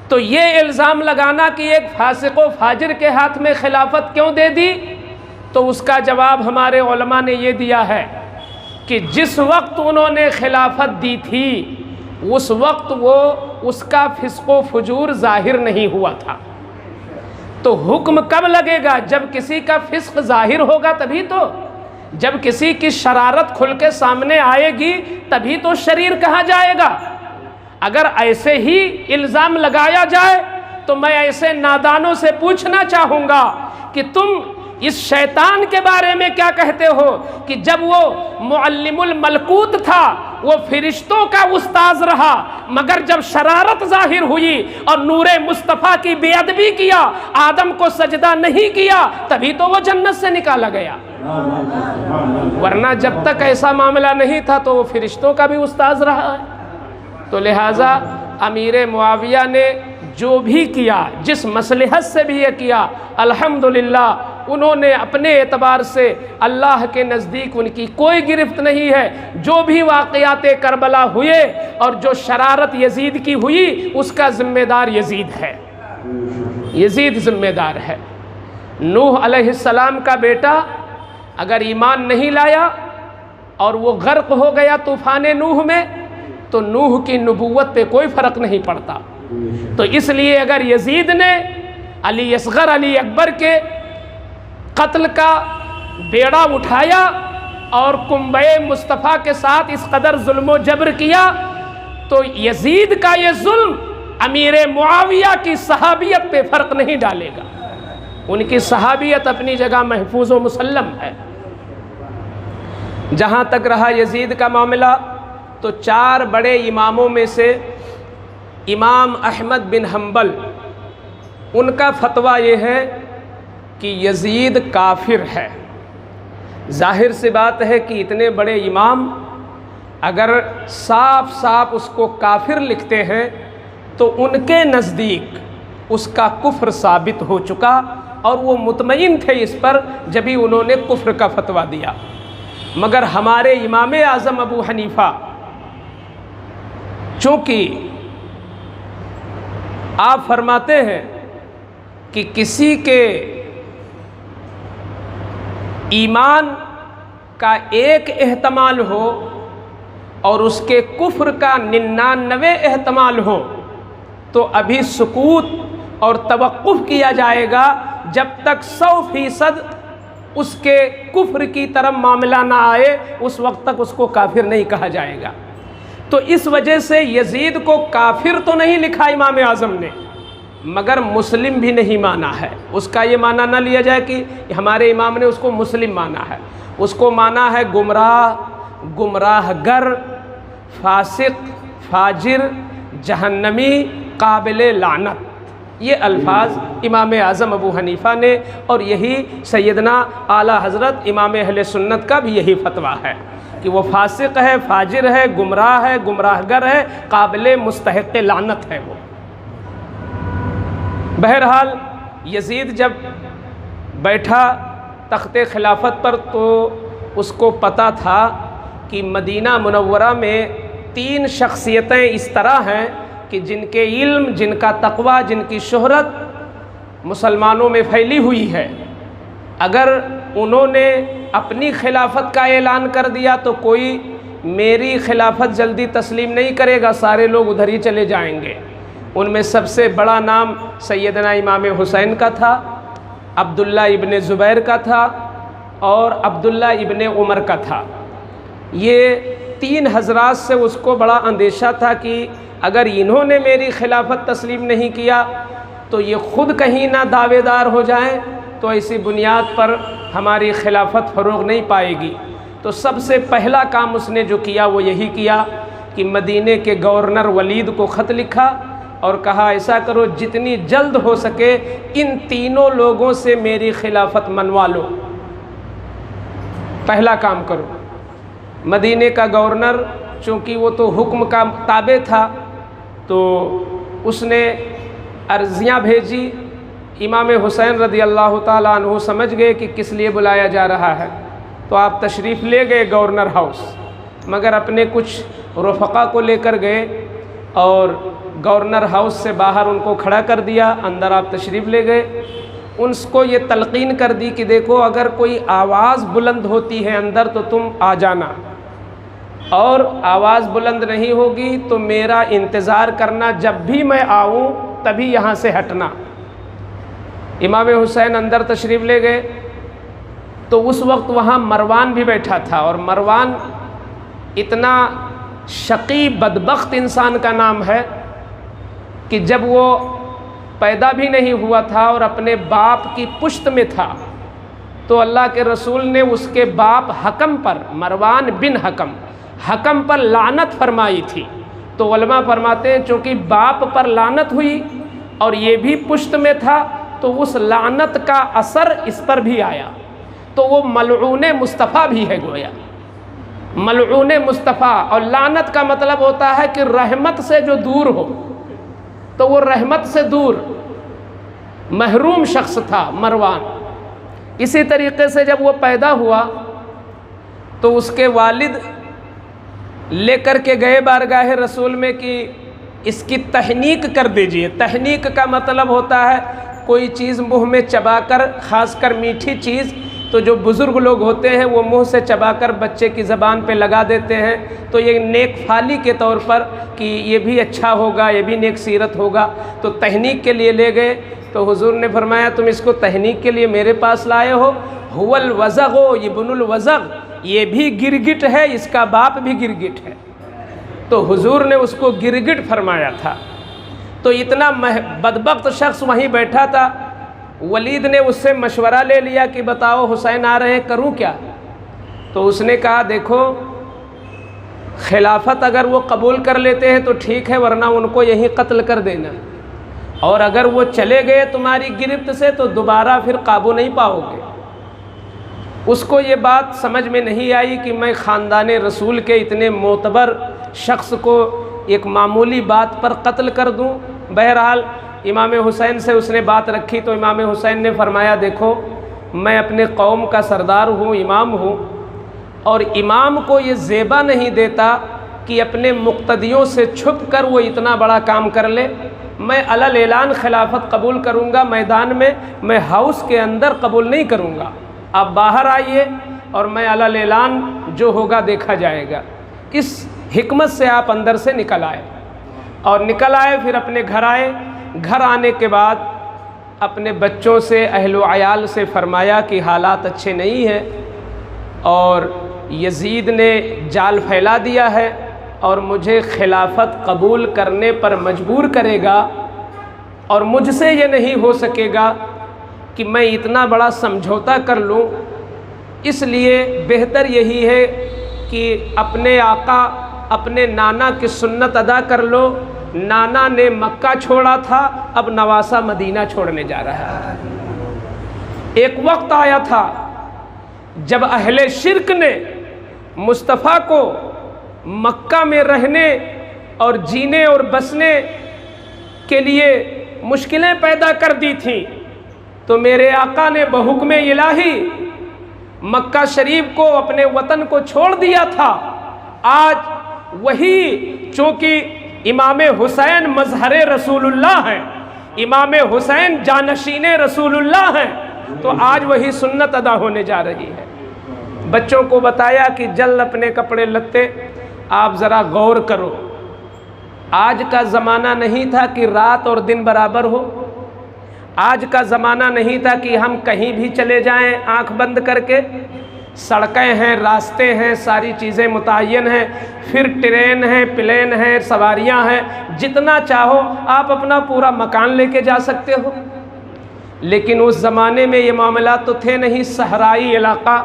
تو یہ الزام لگانا کہ ایک فاسق و فاجر کے ہاتھ میں خلافت کیوں دے دی، تو اس کا جواب ہمارے علماء نے یہ دیا ہے کہ جس وقت انہوں نے خلافت دی تھی اس وقت وہ اس کا فسق و فجور ظاہر نہیں ہوا تھا، تو حکم کب لگے گا؟ جب کسی کا فسق ظاہر ہوگا تبھی تو، جب کسی کی شرارت کھل کے سامنے آئے گی تبھی تو شریر کہا جائے گا۔ اگر ایسے ہی الزام لگایا جائے تو میں ایسے نادانوں سے پوچھنا چاہوں گا کہ تم اس شیطان کے بارے میں کیا کہتے ہو کہ جب وہ معلم الملکوت تھا، وہ فرشتوں کا استاذ رہا، مگر جب شرارت ظاہر ہوئی اور نور مصطفیٰ کی بے ادبی کیا، آدم کو سجدہ نہیں کیا، تبھی تو وہ جنت سے نکالا گیا، ورنہ جب تک ایسا معاملہ نہیں تھا تو وہ فرشتوں کا بھی استاذ رہا ہے۔ تو لہٰذا امیر معاویہ نے جو بھی کیا، جس مصلحت سے بھی یہ کیا، الحمدللہ انہوں نے اپنے اعتبار سے اللہ کے نزدیک ان کی کوئی گرفت نہیں ہے۔ جو بھی واقعات کربلا ہوئے اور جو شرارت یزید کی ہوئی اس کا ذمہ دار یزید ہے، یزید ذمہ دار ہے۔ نوح علیہ السلام کا بیٹا اگر ایمان نہیں لایا اور وہ غرق ہو گیا طوفان نوح میں تو نوح کی نبوت پہ کوئی فرق نہیں پڑتا۔ تو اس لیے اگر یزید نے علی اصغر علی اکبر کے قتل کا بیڑا اٹھایا اور کنبہ مصطفیٰ کے ساتھ اس قدر ظلم و جبر کیا تو یزید کا یہ ظلم امیر معاویہ کی صحابیت پہ فرق نہیں ڈالے گا، ان کی صحابیت اپنی جگہ محفوظ و مسلم ہے۔ جہاں تک رہا یزید کا معاملہ تو 4 بڑے اماموں میں سے امام احمد بن حنبل ان کا فتویٰ یہ ہے کہ یزید کافر ہے۔ ظاہر سی بات ہے کہ اتنے بڑے امام اگر صاف صاف اس کو کافر لکھتے ہیں تو ان کے نزدیک اس کا کفر ثابت ہو چکا، اور وہ مطمئن تھے اس پر جبھی انہوں نے کفر کا فتویٰ دیا۔ مگر ہمارے امام اعظم ابو حنیفہ چونکہ آپ فرماتے ہیں کہ کسی کے ایمان کا ایک احتمال ہو اور اس کے کفر کا 99 احتمال ہو تو ابھی سکوت اور توقف کیا جائے گا جب تک 100% اس کے کفر کی طرف معاملہ نہ آئے، اس وقت تک اس کو کافر نہیں کہا جائے گا۔ تو اس وجہ سے یزید کو کافر تو نہیں لکھا امام اعظم نے، مگر مسلم بھی نہیں مانا ہے۔ اس کا یہ معنی نہ لیا جائے کہ ہمارے امام نے اس کو مسلم مانا ہے، اس کو مانا ہے گمراہ، گمراہ گر، فاسق، فاجر، جہنمی، قابل لعنت۔ یہ الفاظ امام اعظم ابو حنیفہ نے، اور یہی سیدنا اعلیٰ حضرت امام اہل سنت کا بھی یہی فتویٰ ہے کہ وہ فاسق ہے، فاجر ہے، گمراہ گر ہے، قابل مستحق لعنت ہے وہ۔ بہرحال یزید جب بیٹھا تخت خلافت پر تو اس کو پتہ تھا کہ مدینہ منورہ میں 3 شخصیتیں اس طرح ہیں کہ جن کے علم، جن کا تقوی، جن کی شہرت مسلمانوں میں پھیلی ہوئی ہے۔ اگر انہوں نے اپنی خلافت کا اعلان کر دیا تو کوئی میری خلافت جلدی تسلیم نہیں کرے گا، سارے لوگ ادھر ہی چلے جائیں گے۔ ان میں سب سے بڑا نام سیدنا امام حسین کا تھا، عبداللہ ابن زبیر کا تھا اور عبداللہ ابن عمر کا تھا۔ یہ 3 حضرات سے اس کو بڑا اندیشہ تھا کہ اگر انہوں نے میری خلافت تسلیم نہیں کیا تو یہ خود کہیں نہ دعوے دار ہو جائیں تو ایسی بنیاد پر ہماری خلافت فروغ نہیں پائے گی۔ تو سب سے پہلا کام اس نے جو کیا وہ یہی کیا کہ مدینے کے گورنر ولید کو خط لکھا اور کہا ایسا کرو جتنی جلد ہو سکے ان تینوں لوگوں سے میری خلافت منوا لو، پہلا کام کرو۔ مدینے کا گورنر چونکہ وہ تو حکم کا تابع تھا تو اس نے عرضیاں بھیجی۔ امام حسین رضی اللہ تعالیٰ عنہ سمجھ گئے کہ کس لیے بلایا جا رہا ہے، تو آپ تشریف لے گئے گورنر ہاؤس، مگر اپنے کچھ رفقا کو لے کر گئے اور گورنر ہاؤس سے باہر ان کو کھڑا کر دیا، اندر آپ تشریف لے گئے۔ ان کو یہ تلقین کر دی کہ دیکھو اگر کوئی آواز بلند ہوتی ہے اندر تو تم آ جانا، اور آواز بلند نہیں ہوگی تو میرا انتظار کرنا، جب بھی میں آؤں تبھی یہاں سے ہٹنا۔ امام حسین اندر تشریف لے گئے تو اس وقت وہاں مروان بھی بیٹھا تھا، اور مروان اتنا شقی بدبخت انسان کا نام ہے کہ جب وہ پیدا بھی نہیں ہوا تھا اور اپنے باپ کی پشت میں تھا تو اللہ کے رسول نے اس کے باپ حکم پر، مروان بن حکم پر لعنت فرمائی تھی۔ تو علماء فرماتے ہیں چونکہ باپ پر لعنت ہوئی اور یہ بھی پشت میں تھا تو اس لعنت کا اثر اس پر بھی آیا، تو وہ ملعون مصطفیٰ بھی ہے گویا، ملعون مصطفیٰ۔ اور لعنت کا مطلب ہوتا ہے کہ رحمت سے جو دور ہو، تو وہ رحمت سے دور محروم شخص تھا مروان۔ اسی طریقے سے جب وہ پیدا ہوا تو اس کے والد لے کر کے گئے بارگاہ رسول میں کہ اس کی تحنیک کر دیجئے۔ تحنیک کا مطلب ہوتا ہے کوئی چیز منہ میں چبا کر، خاص کر میٹھی چیز، تو جو بزرگ لوگ ہوتے ہیں وہ منہ سے چبا کر بچے کی زبان پہ لگا دیتے ہیں، تو یہ نیک فالی کے طور پر کہ یہ بھی اچھا ہوگا، یہ بھی نیک سیرت ہوگا، تو تحنیک کے لیے لے گئے۔ تو حضور نے فرمایا تم اس کو تحنیک کے لیے میرے پاس لائے ہو، هو الوزغ ابن الوزغ، یہ بھی گرگٹ ہے، اس کا باپ بھی گرگٹ ہے۔ تو حضور نے اس کو گرگٹ فرمایا تھا۔ تو اتنا بدبخت شخص وہیں بیٹھا تھا۔ ولید نے اس سے مشورہ لے لیا کہ بتاؤ حسین آ رہے ہیں، کروں کیا؟ تو اس نے کہا دیکھو خلافت اگر وہ قبول کر لیتے ہیں تو ٹھیک ہے، ورنہ ان کو یہیں قتل کر دینا، اور اگر وہ چلے گئے تمہاری گرفت سے تو دوبارہ پھر قابو نہیں پاؤ گے۔ اس کو یہ بات سمجھ میں نہیں آئی کہ میں خاندان رسول کے اتنے معتبر شخص کو ایک معمولی بات پر قتل کر دوں۔ بہرحال امام حسین سے اس نے بات رکھی تو امام حسین نے فرمایا دیکھو میں اپنے قوم کا سردار ہوں، امام ہوں، اور امام کو یہ زیبا نہیں دیتا کہ اپنے مقتدیوں سے چھپ کر وہ اتنا بڑا کام کر لے۔ میں علل اعلان خلافت قبول کروں گا میدان میں ہاؤس کے اندر قبول نہیں کروں گا، آپ باہر آئیے اور میں علل اعلان جو ہوگا دیکھا جائے گا۔ اس حکمت سے آپ اندر سے نکل آئے، اور نکل آئے، پھر اپنے گھر آئے۔ گھر آنے کے بعد اپنے بچوں سے، اہل و عیال سے فرمایا کہ حالات اچھے نہیں ہیں اور یزید نے جال پھیلا دیا ہے اور مجھے خلافت قبول کرنے پر مجبور کرے گا، اور مجھ سے یہ نہیں ہو سکے گا کہ میں اتنا بڑا سمجھوتا کر لوں، اس لیے بہتر یہی ہے کہ اپنے آقا، اپنے نانا کی سنت ادا کر لو۔ نانا نے مکہ چھوڑا تھا، اب نواسہ مدینہ چھوڑنے جا رہا ہے۔ ایک وقت آیا تھا جب اہل شرک نے مصطفیٰ کو مکہ میں رہنے اور جینے اور بسنے کے لیے مشکلیں پیدا کر دی تھیں، تو میرے آقا نے بحکم الہی مکہ شریف کو، اپنے وطن کو چھوڑ دیا تھا۔ آج وہی چونکہ امام حسین مظہر رسول اللہ ہیں، امام حسین جانشین رسول اللہ ہیں، تو آج وہی سنت ادا ہونے جا رہی ہے۔ بچوں کو بتایا کہ جلد اپنے کپڑے لتے آپ ذرا غور کرو، آج کا زمانہ نہیں تھا کہ رات اور دن برابر ہو، آج کا زمانہ نہیں تھا کہ ہم کہیں بھی چلے جائیں آنکھ بند کر کے۔ سڑکیں ہیں، راستے ہیں، ساری چیزیں متعین ہیں، پھر ٹرین ہے، پلین ہے، سواریاں ہیں، جتنا چاہو آپ اپنا پورا مکان لے کے جا سکتے ہو۔ لیکن اس زمانے میں یہ معاملات تو تھے نہیں، صحرائی علاقہ،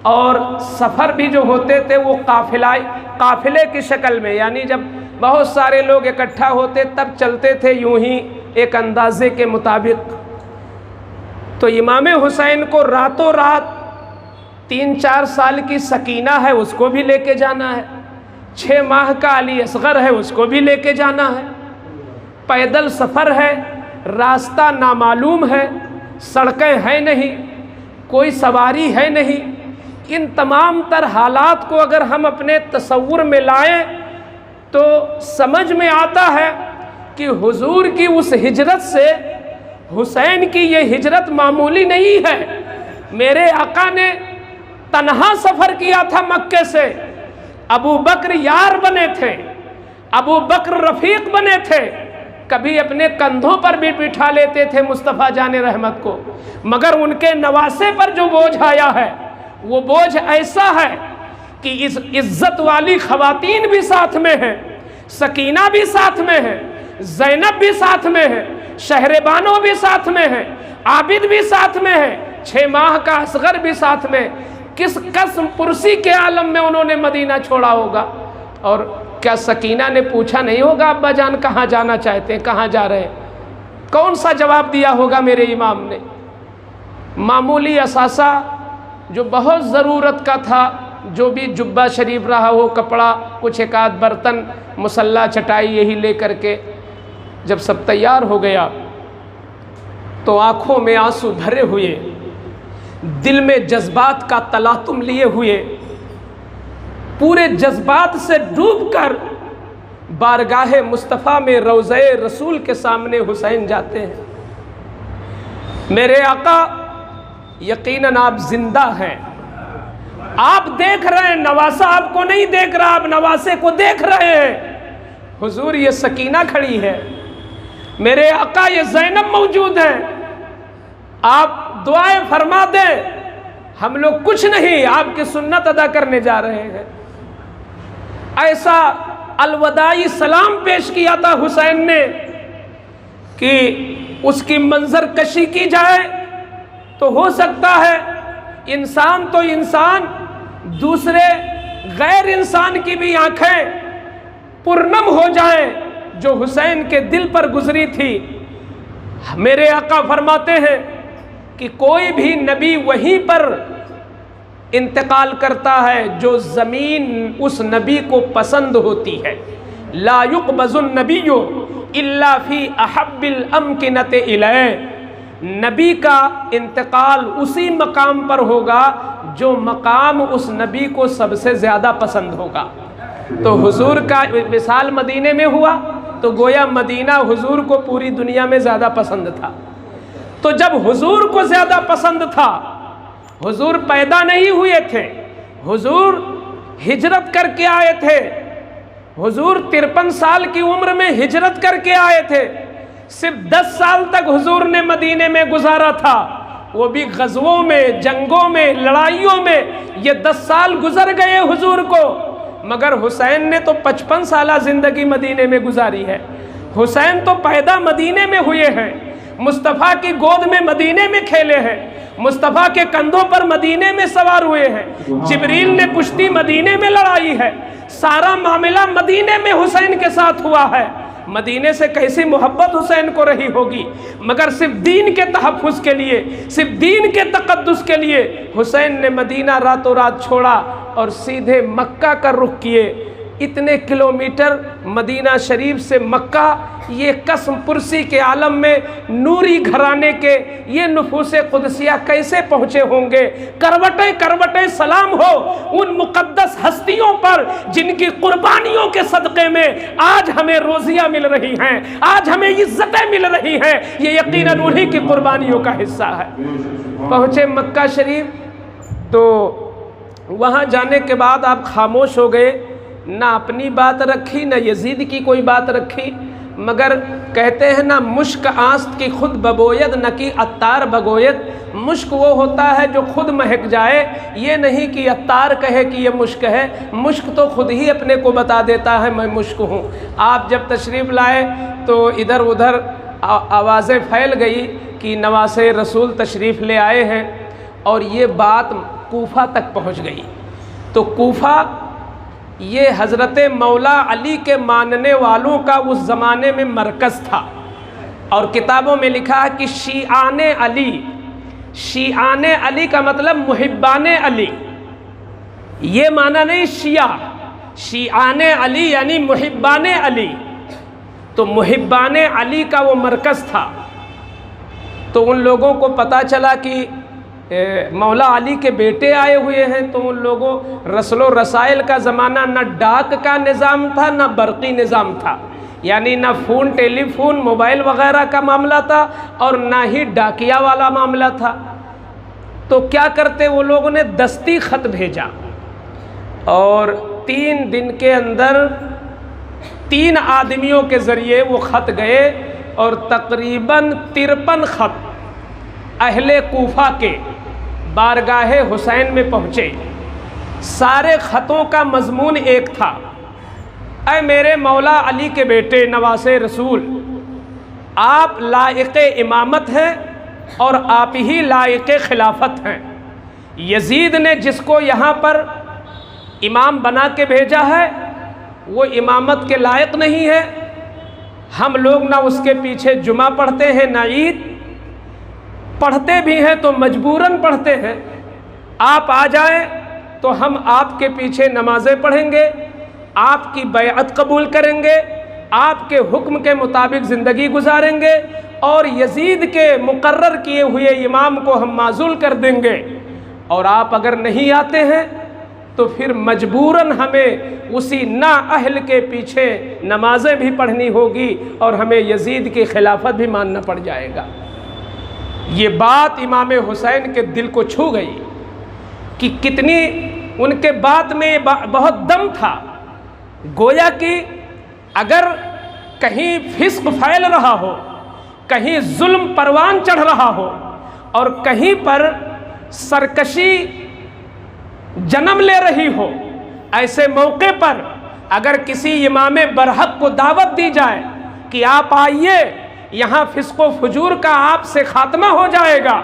اور سفر بھی جو ہوتے تھے وہ قافلے کی شکل میں، یعنی جب بہت سارے لوگ اکٹھا ہوتے تب چلتے تھے یوں ہی ایک اندازے کے مطابق۔ تو امام حسین کو راتوں رات 3-4 سال کی سکینہ ہے، اس کو بھی لے کے جانا ہے، 6 ماہ کا علی اصغر ہے، اس کو بھی لے کے جانا ہے، پیدل سفر ہے، راستہ نامعلوم ہے، سڑکیں ہیں نہیں، کوئی سواری ہے نہیں۔ ان تمام تر حالات کو اگر ہم اپنے تصور میں لائیں تو سمجھ میں آتا ہے کہ حضور کی اس ہجرت سے حسین کی یہ ہجرت معمولی نہیں ہے۔ میرے آقا نے تنہا سفر کیا تھا مکے سے، ابو بکر یار بنے تھے، ابو بکر رفیق بنے تھے، کبھی اپنے کندھوں پر بھی بٹھا لیتے تھے مصطفیٰ جان رحمت کو، مگر ان کے نواسے پر جو بوجھ آیا ہے وہ بوجھ ایسا ہے کہ عزت والی خواتین بھی ساتھ میں ہیں، سکینہ بھی ساتھ میں ہے، زینب بھی ساتھ میں ہے، شہربانو بھی ساتھ میں ہے، عابد بھی ساتھ میں ہے، 6 ماہ کا اصغر بھی ساتھ میں۔ کس قسم پرسی کے عالم میں انہوں نے مدینہ چھوڑا ہوگا؟ اور کیا سکینہ نے پوچھا نہیں ہوگا ابا جان کہاں جانا چاہتے ہیں، کہاں جا رہے ہیں؟ کون سا جواب دیا ہوگا میرے امام نے؟ معمولی اثاثہ جو بہت ضرورت کا تھا، جو بھی جبہ شریف رہا ہو، کپڑا، کچھ ایک آدھ برتن، مصلی، چٹائی، یہی لے کر کے جب سب تیار ہو گیا تو آنکھوں میں آنسو بھرے ہوئے، دل میں جذبات کا تلاطم لیے ہوئے، پورے جذبات سے ڈوب کر بارگاہ مصطفیٰ میں روضہ رسول کے سامنے حسین جاتے ہیں۔ میرے آقا یقیناً آپ زندہ ہیں، آپ دیکھ رہے ہیں، نواسہ آپ کو نہیں دیکھ رہا، آپ نواسے کو دیکھ رہے ہیں۔ حضور یہ سکینہ کھڑی ہے، میرے آقا یہ زینب موجود ہے، آپ دعائیں فرما دیں، ہم لوگ کچھ نہیں، آپ کی سنت ادا کرنے جا رہے ہیں۔ ایسا الوداعی سلام پیش کیا تھا حسین نے کہ اس کی منظر کشی کی جائے تو ہو سکتا ہے انسان تو انسان، دوسرے غیر انسان کی بھی آنکھیں پرنم ہو جائیں جو حسین کے دل پر گزری تھی۔ میرے آقا فرماتے ہیں کہ کوئی بھی نبی وہیں پر انتقال کرتا ہے جو زمین اس نبی کو پسند ہوتی ہے۔ لا يقبض النبی الا فی احب الامکنۃ الیہ، نبی کا انتقال اسی مقام پر ہوگا جو مقام اس نبی کو سب سے زیادہ پسند ہوگا۔ تو حضور کا وصال مدینے میں ہوا تو گویا مدینہ حضور کو پوری دنیا میں زیادہ پسند تھا۔ تو جب حضور کو زیادہ پسند تھا، حضور پیدا نہیں ہوئے تھے، حضور ہجرت کر کے آئے تھے، حضور 53 سال کی عمر میں ہجرت کر کے آئے تھے، صرف 10 سال تک حضور نے مدینے میں گزارا تھا، وہ بھی غزووں میں، جنگوں میں، لڑائیوں میں، یہ 10 سال گزر گئے حضور کو، مگر حسین نے تو 55 سالہ زندگی مدینے میں گزاری ہے۔ حسین تو پیدا مدینے میں ہوئے ہیں، مصطفیٰ کی گود میں مدینے میں کھیلے ہیں، مصطفیٰ کے کندھوں پر مدینے میں سوار ہوئے ہیں، جبریل نے کشتی مدینے میں لڑائی ہے، سارا معاملہ مدینے میں حسین کے ساتھ ہوا ہے۔ مدینے سے کیسی محبت حسین کو رہی ہوگی، مگر صرف دین کے تحفظ کے لیے، صرف دین کے تقدس کے لیے حسین نے مدینہ راتوں رات چھوڑا اور سیدھے مکہ کا رخ کیے۔ اتنے کلومیٹر مدینہ شریف سے مکہ، یہ قسم پرسی کے عالم میں نوری گھرانے کے یہ نفوس قدسیہ کیسے پہنچے ہوں گے؟ کروٹیں کروٹیں سلام ہو ان مقدس ہستیوں پر جن کی قربانیوں کے صدقے میں آج ہمیں روزیاں مل رہی ہیں، آج ہمیں عزتیں مل رہی ہیں، یہ یقیناً انہی کی قربانیوں کا حصہ ہے۔ پہنچے مکہ شریف تو وہاں جانے کے بعد آپ خاموش ہو گئے، نہ اپنی بات رکھی، نہ یزید کی کوئی بات رکھی، مگر کہتے ہیں نا مشک آست کی خود ببوید نہ کہ عطار بگوید. مشک وہ ہوتا ہے جو خود مہک جائے، یہ نہیں کہ عطار کہے کہ یہ مشک ہے. مشک تو خود ہی اپنے کو بتا دیتا ہے میں مشک ہوں. آپ جب تشریف لائے تو ادھر ادھر آوازیں پھیل گئی کہ نواسے رسول تشریف لے آئے ہیں، اور یہ بات کوفہ تک پہنچ گئی. تو کوفہ یہ حضرت مولا علی کے ماننے والوں کا اس زمانے میں مرکز تھا. اور کتابوں میں لکھا ہے کہ شیعان علی، شیعان علی کا مطلب محبان علی، یہ معنی نہیں شیعہ. شیعان علی یعنی محبان علی. تو محبان علی کا وہ مرکز تھا. تو ان لوگوں کو پتہ چلا کہ مولا علی کے بیٹے آئے ہوئے ہیں، تو ان لوگوں رسل و رسائل کا زمانہ، نہ ڈاک کا نظام تھا نہ برقی نظام تھا، یعنی نہ فون ٹیلی فون موبائل وغیرہ کا معاملہ تھا اور نہ ہی ڈاکیا والا معاملہ تھا. تو کیا کرتے وہ لوگوں نے دستی خط بھیجا، اور 3 دن کے اندر 3 آدمیوں کے ذریعے وہ خط گئے، اور تقریباً 53 خط اہل کوفہ کے بارگاہ حسین میں پہنچے. سارے خطوں کا مضمون ایک تھا، اے میرے مولا علی کے بیٹے نواسے رسول، آپ لائق امامت ہیں اور آپ ہی لائق خلافت ہیں. یزید نے جس کو یہاں پر امام بنا کے بھیجا ہے وہ امامت کے لائق نہیں ہے. ہم لوگ نہ اس کے پیچھے جمعہ پڑھتے ہیں نہ عید، پڑھتے بھی ہیں تو مجبوراً پڑھتے ہیں. آپ آ جائیں تو ہم آپ کے پیچھے نمازیں پڑھیں گے، آپ کی بیعت قبول کریں گے، آپ کے حکم کے مطابق زندگی گزاریں گے، اور یزید کے مقرر کیے ہوئے امام کو ہم معزول کر دیں گے. اور آپ اگر نہیں آتے ہیں تو پھر مجبوراً ہمیں اسی نااہل کے پیچھے نمازیں بھی پڑھنی ہوگی اور ہمیں یزید کی خلافت بھی ماننا پڑ جائے گا. یہ بات امام حسین کے دل کو چھو گئی کہ کتنی ان کے بات میں بہت دم تھا. گویا کہ اگر کہیں فسق پھیل رہا ہو، کہیں ظلم پروان چڑھ رہا ہو، اور کہیں پر سرکشی جنم لے رہی ہو، ایسے موقع پر اگر کسی امام برحق کو دعوت دی جائے کہ آپ آئیے، یہاں فسق و فجور کا آپ سے خاتمہ ہو جائے گا،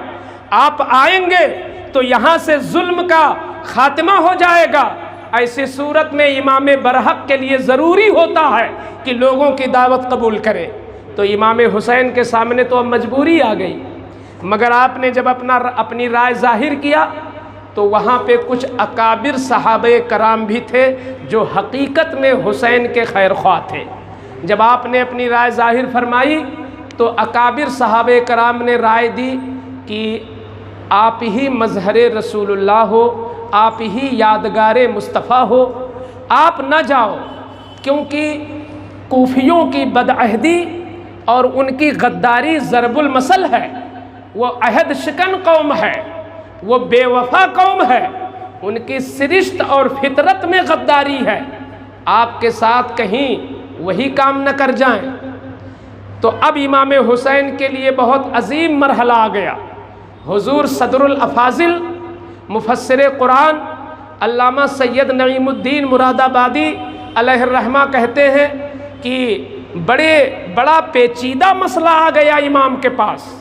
آپ آئیں گے تو یہاں سے ظلم کا خاتمہ ہو جائے گا، ایسی صورت میں امام برحق کے لیے ضروری ہوتا ہے کہ لوگوں کی دعوت قبول کرے. تو امام حسین کے سامنے تو اب مجبوری آ گئی. مگر آپ نے جب اپنی رائے ظاہر کیا تو وہاں پہ کچھ اکابر صحابہ کرام بھی تھے جو حقیقت میں حسین کے خیر خواہ تھے. جب آپ نے اپنی رائے ظاہر فرمائی تو اکابر صحابہ کرام نے رائے دی کہ آپ ہی مظہر رسول اللہ ہو، آپ ہی یادگار مصطفیٰ ہو، آپ نہ جاؤ، کیونکہ کوفیوں کی بدعہدی اور ان کی غداری ضرب المثل ہے. وہ عہد شکن قوم ہے، وہ بے وفا قوم ہے، ان کی سرشت اور فطرت میں غداری ہے. آپ کے ساتھ کہیں وہی کام نہ کر جائیں. تو اب امام حسین کے لیے بہت عظیم مرحلہ آ گیا. حضور صدر الافاضل مفسر قرآن علامہ سید نعیم الدین مراد آبادی علیہ الرحمہ کہتے ہیں کہ بڑا پیچیدہ مسئلہ آ گیا امام کے پاس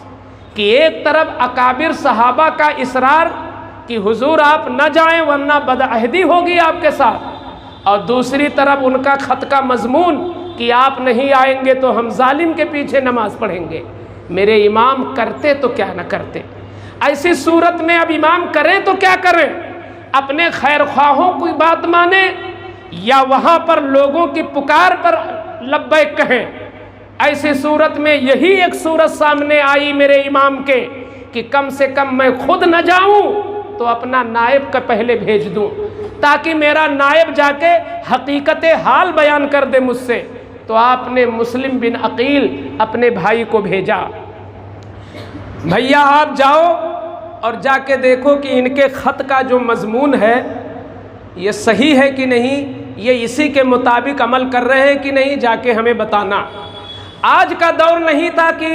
کہ ایک طرف اکابر صحابہ کا اصرار کہ حضور آپ نہ جائیں ورنہ بدعہدی ہوگی آپ کے ساتھ، اور دوسری طرف ان کا خط کا مضمون کہ آپ نہیں آئیں گے تو ہم ظالم کے پیچھے نماز پڑھیں گے. میرے امام کرتے تو کیا نہ کرتے. ایسی صورت میں اب امام کریں تو کیا کریں؟ اپنے خیر خواہوں کی بات مانیں یا وہاں پر لوگوں کی پکار پر لبیک کہیں؟ ایسی صورت میں یہی ایک صورت سامنے آئی میرے امام کے کہ کم سے کم میں خود نہ جاؤں تو اپنا نائب کا پہلے بھیج دوں تاکہ میرا نائب جا کے حقیقت حال بیان کر دے مجھ سے. تو آپ نے مسلم بن عقیل اپنے بھائی کو بھیجا، بھیا آپ جاؤ اور جا کے دیکھو کہ ان کے خط کا جو مضمون ہے یہ صحیح ہے کہ نہیں، یہ اسی کے مطابق عمل کر رہے ہیں کہ نہیں، جا کے ہمیں بتانا. آج کا دور نہیں تھا کہ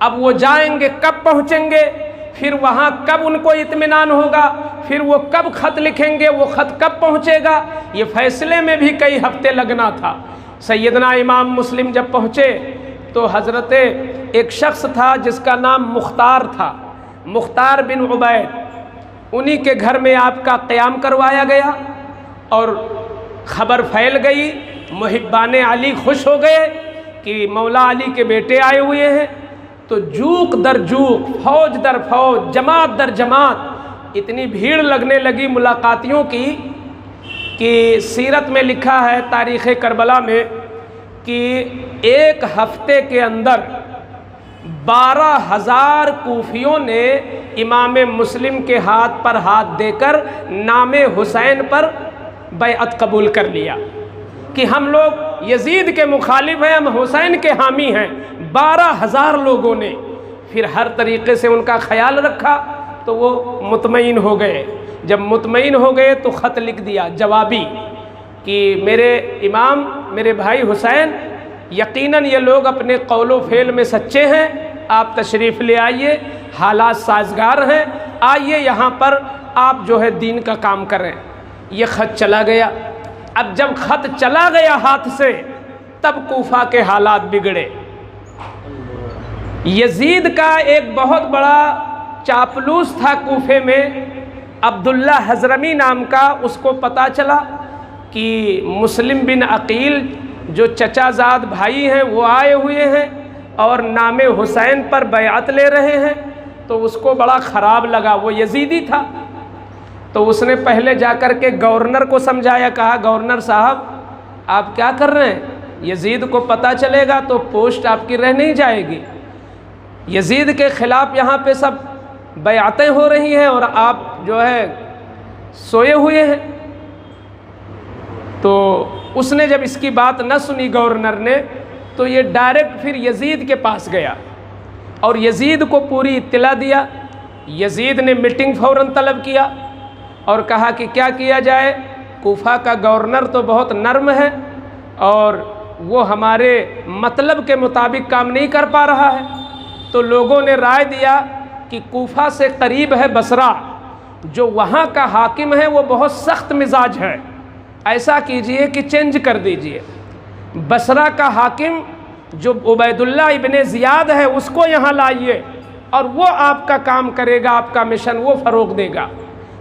اب وہ جائیں گے کب پہنچیں گے, پھر وہاں کب ان کو اطمینان ہوگا, پھر وہ کب خط لکھیں گے, وہ خط کب پہنچے گا, یہ فیصلے میں بھی کئی ہفتے لگنا تھا. سیدنا امام مسلم جب پہنچے تو حضرت ایک شخص تھا جس کا نام مختار تھا, مختار بن عبید, انہی کے گھر میں آپ کا قیام کروایا گیا اور خبر پھیل گئی. محبان علی خوش ہو گئے کہ مولا علی کے بیٹے آئے ہوئے ہیں. تو جوق در جوق, فوج در فوج, جماعت در جماعت اتنی بھیڑ لگنے لگی ملاقاتیوں کی کہ سیرت میں لکھا ہے تاریخ کربلا میں کہ ایک ہفتے کے اندر 12,000 کوفیوں نے امام مسلم کے ہاتھ پر ہاتھ دے کر نام حسین پر بیعت قبول کر لیا کہ ہم لوگ یزید کے مخالف ہیں, ہم حسین کے حامی ہیں. 12,000 لوگوں نے پھر ہر طریقے سے ان کا خیال رکھا تو وہ مطمئن ہو گئے. جب مطمئن ہو گئے تو خط لکھ دیا جوابی کہ میرے امام, میرے بھائی حسین, یقیناً یہ لوگ اپنے قول و فعل میں سچے ہیں, آپ تشریف لے آئیے, حالات سازگار ہیں, آئیے یہاں پر آپ جو ہے دین کا کام کریں. یہ خط چلا گیا. اب جب خط چلا گیا ہاتھ سے تب کوفہ کے حالات بگڑے. یزید کا ایک بہت بڑا چاپلوس تھا کوفے میں, عبداللہ حضرمی نام کا, اس کو پتہ چلا کہ مسلم بن عقیل جو چچا زاد بھائی ہیں وہ آئے ہوئے ہیں اور نام حسین پر بیعت لے رہے ہیں. تو اس کو بڑا خراب لگا, وہ یزیدی تھا. تو اس نے پہلے جا کر کے گورنر کو سمجھایا, کہا گورنر صاحب آپ کیا کر رہے ہیں, یزید کو پتہ چلے گا تو پوسٹ آپ کی رہ نہیں جائے گی. یزید کے خلاف یہاں پہ سب بیعتیں ہو رہی ہیں اور آپ جو ہے سوئے ہوئے ہیں. تو اس نے جب اس کی بات نہ سنی گورنر نے تو یہ ڈائریکٹ پھر یزید کے پاس گیا اور یزید کو پوری اطلاع دیا. یزید نے میٹنگ فوراً طلب کیا اور کہا کہ کیا کیا جائے, کوفہ کا گورنر تو بہت نرم ہے اور وہ ہمارے مطلب کے مطابق کام نہیں کر پا رہا ہے. تو لوگوں نے رائے دیا کہ کوفہ سے قریب ہے بصرہ, جو وہاں کا حاکم ہے وہ بہت سخت مزاج ہے, ایسا کیجئے کہ چینج کر دیجئے. بصرہ کا حاکم جو عبید اللہ ابن زیاد ہے اس کو یہاں لائیے اور وہ آپ کا کام کرے گا, آپ کا مشن وہ فروغ دے گا.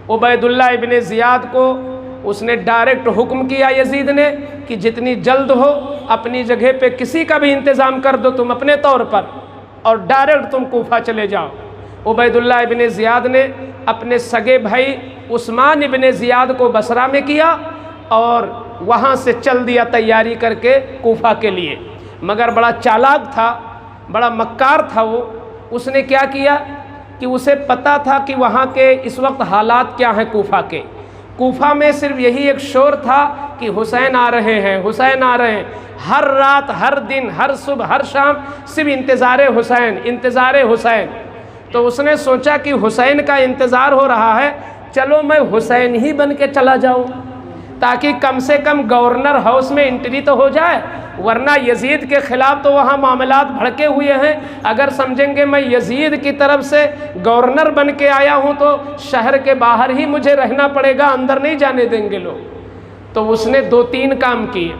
عبید اللہ ابن زیاد کو اس نے ڈائریکٹ حکم کیا یزید نے کہ جتنی جلد ہو اپنی جگہ پہ کسی کا بھی انتظام کر دو تم اپنے طور پر اور ڈائریکٹ تم کوفہ چلے جاؤ. عبید اللہ ابن زیاد نے اپنے سگے بھائی عثمان ابن زیاد کو بصرہ میں کیا اور وہاں سے چل دیا تیاری کر کے کوفہ کے لیے. مگر بڑا چالاک تھا, بڑا مکار تھا وہ. اس نے کیا کیا کہ اسے پتہ تھا کہ وہاں کے اس وقت حالات کیا ہیں کوفہ کے. کوفہ میں صرف یہی ایک شور تھا کہ حسین آ رہے ہیں, حسین آ رہے ہیں. ہر رات, ہر دن, ہر صبح, ہر شام صرف انتظار حسین, انتظار حسین. تو اس نے سوچا کہ حسین کا انتظار ہو رہا ہے, چلو میں حسین ہی بن کے چلا جاؤں تاکہ کم سے کم گورنر ہاؤس میں انٹری تو ہو جائے. ورنہ یزید کے خلاف تو وہاں معاملات بھڑکے ہوئے ہیں. اگر سمجھیں گے میں یزید کی طرف سے گورنر بن کے آیا ہوں تو شہر کے باہر ہی مجھے رہنا پڑے گا, اندر نہیں جانے دیں گے لوگ. تو اس نے 2-3 کام کیے.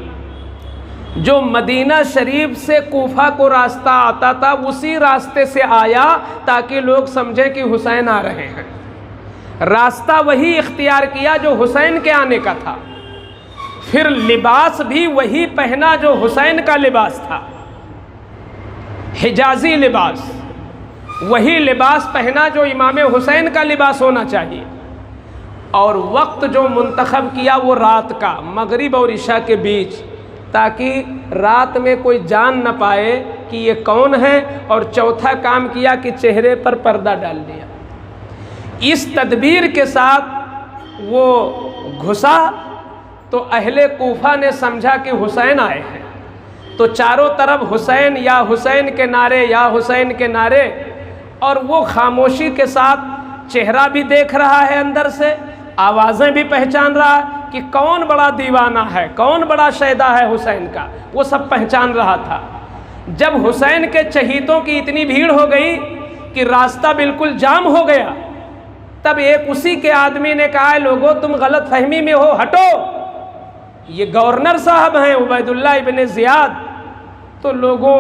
جو مدینہ شریف سے کوفہ کو راستہ آتا تھا اسی راستے سے آیا تاکہ لوگ سمجھیں کہ حسین آ رہے ہیں. راستہ وہی اختیار کیا جو حسین کے آنے کا تھا. پھر لباس بھی وہی پہنا جو حسین کا لباس تھا, حجازی لباس. وہی لباس پہنا جو امام حسین کا لباس ہونا چاہیے. اور وقت جو منتخب کیا وہ رات کا, مغرب اور عشاء کے بیچ, تاکہ رات میں کوئی جان نہ پائے کہ یہ کون ہے. اور چوتھا کام کیا کہ چہرے پر پردہ ڈال دیا. اس تدبیر کے ساتھ وہ گھسا تو اہل کوفہ نے سمجھا کہ حسین آئے ہیں. تو چاروں طرف حسین یا حسین کے نعرے, یا حسین کے نعرے. اور وہ خاموشی کے ساتھ چہرہ بھی دیکھ رہا ہے اندر سے, آوازیں بھی پہچان رہا ہے, کہ کون بڑا دیوانہ ہے، کون بڑا شیدا ہے حسین کا، وہ سب پہچان رہا تھا۔ جب حسین کے چہیتوں کی اتنی بھیڑ ہو گئی کہ راستہ بالکل جام ہو گیا، تب ایک اسی کے آدمی نے کہا ہے لوگوں تم غلط فہمی میں ہو، ہٹو، یہ گورنر صاحب ہیں عبید اللہ ابن زیاد۔ تو لوگوں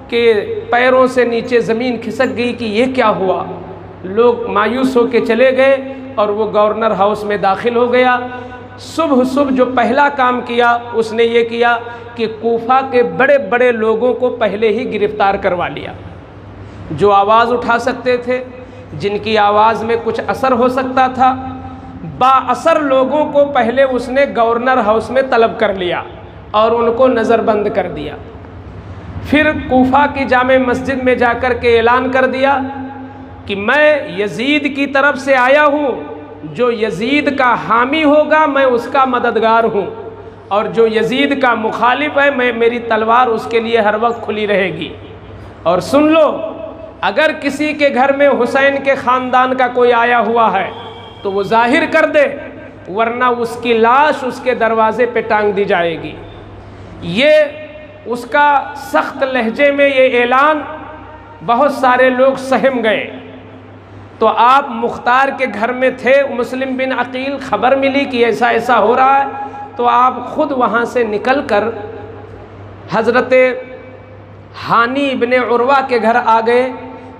کے پیروں سے نیچے زمین کھسک گئی کہ یہ کیا ہوا، لوگ مایوس ہو کے چلے گئے اور وہ گورنر ہاؤس میں داخل ہو گیا۔ صبح جو پہلا کام کیا اس نے یہ کیا کہ کوفہ کے بڑے بڑے لوگوں کو پہلے ہی گرفتار کروا لیا، جو آواز اٹھا سکتے تھے، جن کی آواز میں کچھ اثر ہو سکتا تھا، با اثر لوگوں کو پہلے اس نے گورنر ہاؤس میں طلب کر لیا اور ان کو نظر بند کر دیا۔ پھر کوفہ کی جامع مسجد میں جا کر کے اعلان کر دیا کہ میں یزید کی طرف سے آیا ہوں، جو یزید کا حامی ہوگا میں اس کا مددگار ہوں، اور جو یزید کا مخالف ہے میری تلوار اس کے لیے ہر وقت کھلی رہے گی۔ اور سن لو، اگر کسی کے گھر میں حسین کے خاندان کا کوئی آیا ہوا ہے تو وہ ظاہر کر دے، ورنہ اس کی لاش اس کے دروازے پہ ٹانگ دی جائے گی۔ یہ اس کا سخت لہجے میں یہ اعلان بہت سارے لوگ سہم گئے۔ تو آپ مختار کے گھر میں تھے، مسلم بن عقیل خبر ملی کہ ایسا ایسا ہو رہا ہے، تو آپ خود وہاں سے نکل کر حضرت ہانی ابن عروہ کے گھر آ گئے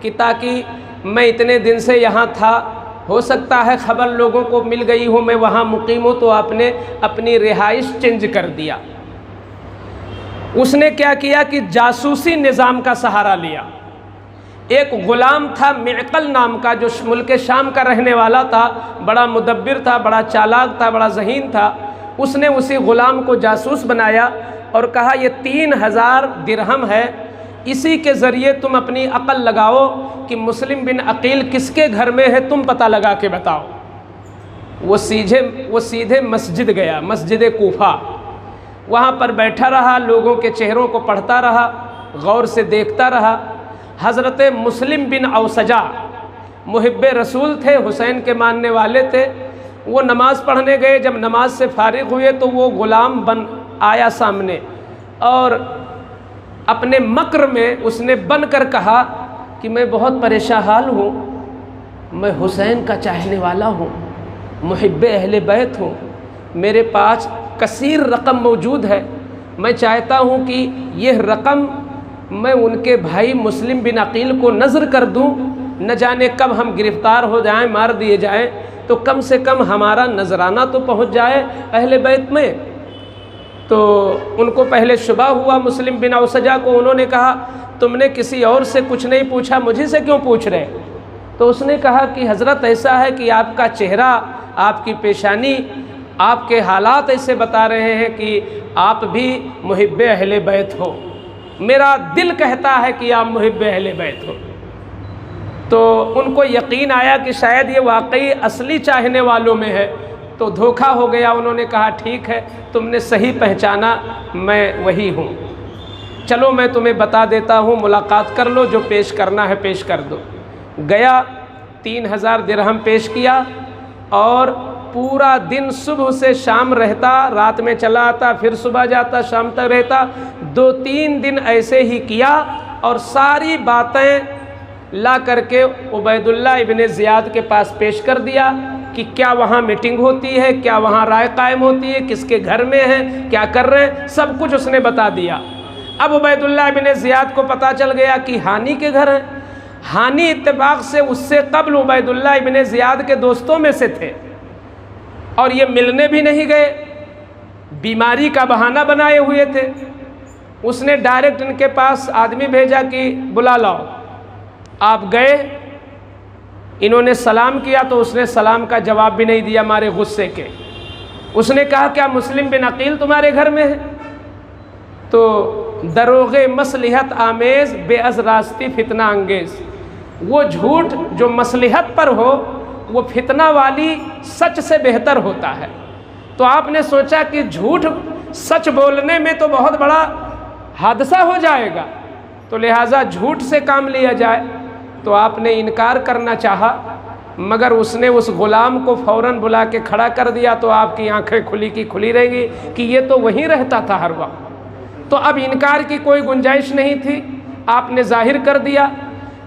کہ تاکہ میں اتنے دن سے یہاں تھا، ہو سکتا ہے خبر لوگوں کو مل گئی ہو میں وہاں مقیم ہوں، تو آپ نے اپنی رہائش چینج کر دیا۔ اس نے کیا کیا کہ جاسوسی نظام کا سہارا لیا۔ ایک غلام تھا معقل نام کا، جو ملک شام کا رہنے والا تھا، بڑا مدبر تھا، بڑا چالاک تھا، بڑا ذہین تھا۔ اس نے اسی غلام کو جاسوس بنایا اور کہا یہ 3000 درہم ہے، اسی کے ذریعے تم اپنی عقل لگاؤ کہ مسلم بن عقیل کس کے گھر میں ہے، تم پتہ لگا کے بتاؤ۔ وہ سیدھے مسجد گیا، مسجد کوفہ، وہاں پر بیٹھا رہا، لوگوں کے چہروں کو پڑھتا رہا، غور سے دیکھتا رہا۔ حضرت مسلم بن اوسجہ محب رسول تھے، حسین کے ماننے والے تھے، وہ نماز پڑھنے گئے۔ جب نماز سے فارغ ہوئے تو وہ غلام بن آیا سامنے، اور اپنے مکر میں اس نے بن کر کہا کہ میں بہت پریشان حال ہوں، میں حسین کا چاہنے والا ہوں، محب اہل بیت ہوں، میرے پاس کثیر رقم موجود ہے، میں چاہتا ہوں کہ یہ رقم میں ان کے بھائی مسلم بن عقیل کو نذر کر دوں، نہ جانے کب ہم گرفتار ہو جائیں، مار دیے جائیں، تو کم سے کم ہمارا نذرانہ تو پہنچ جائے اہل بیت میں۔ تو ان کو پہلے شبہ ہوا مسلم بن اوسجہ کو، انہوں نے کہا تم نے کسی اور سے کچھ نہیں پوچھا، مجھے سے کیوں پوچھ رہے؟ تو اس نے کہا کہ حضرت ایسا ہے کہ آپ کا چہرہ، آپ کی پیشانی، آپ کے حالات ایسے بتا رہے ہیں کہ آپ بھی محب اہل بیت ہو، میرا دل کہتا ہے کہ آپ محب اہل بیت ہو۔ تو ان کو یقین آیا کہ شاید یہ واقعی اصلی چاہنے والوں میں ہے، تو دھوکہ ہو گیا۔ انہوں نے کہا ٹھیک ہے، تم نے صحیح پہچانا، میں وہی ہوں، چلو میں تمہیں بتا دیتا ہوں، ملاقات کر لو، جو پیش کرنا ہے پیش کر دو۔ گیا، 3000 درہم پیش کیا، اور پورا دن صبح سے شام رہتا، رات میں چلا آتا، پھر صبح جاتا، شام تک رہتا، 2-3 دن ایسے ہی کیا، اور ساری باتیں لا کر کے عبید اللہ ابن زیاد کے پاس پیش کر دیا کہ کیا وہاں میٹنگ ہوتی ہے، کیا وہاں رائے قائم ہوتی ہے، کس کے گھر میں ہے، کیا کر رہے ہیں، سب کچھ اس نے بتا دیا۔ اب عبید اللہ ابن زیاد کو پتہ چل گیا کہ ہانی کے گھر ہے۔ ہانی اتفاق سے اس سے قبل عبید اللہ ابن زیاد کے دوستوں میں سے تھے، اور یہ ملنے بھی نہیں گئے، بیماری کا بہانہ بنائے ہوئے تھے۔ اس نے ڈائریکٹ ان کے پاس آدمی بھیجا کہ بلا لاؤ۔ آپ گئے، انہوں نے سلام کیا تو اس نے سلام کا جواب بھی نہیں دیا، مارے غصے کے۔ اس نے کہا کیا مسلم بن عقیل تمہارے گھر میں ہے؟ تو دروغ مصلحت آمیز، بے از راستی فتنہ انگیز، وہ جھوٹ جو مصلحت پر ہو وہ فتنہ والی سچ سے بہتر ہوتا ہے۔ تو آپ نے سوچا کہ جھوٹ سچ بولنے میں تو بہت بڑا حادثہ ہو جائے گا، تو لہٰذا جھوٹ سے کام لیا جائے۔ تو آپ نے انکار کرنا چاہا، مگر اس نے اس غلام کو فوراً بلا کے کھڑا کر دیا تو آپ کی آنکھیں کھلی کی کھلی رہیں گی کہ یہ تو وہیں رہتا تھا ہر وقت۔ تو اب انکار کی کوئی گنجائش نہیں تھی، آپ نے ظاہر کر دیا۔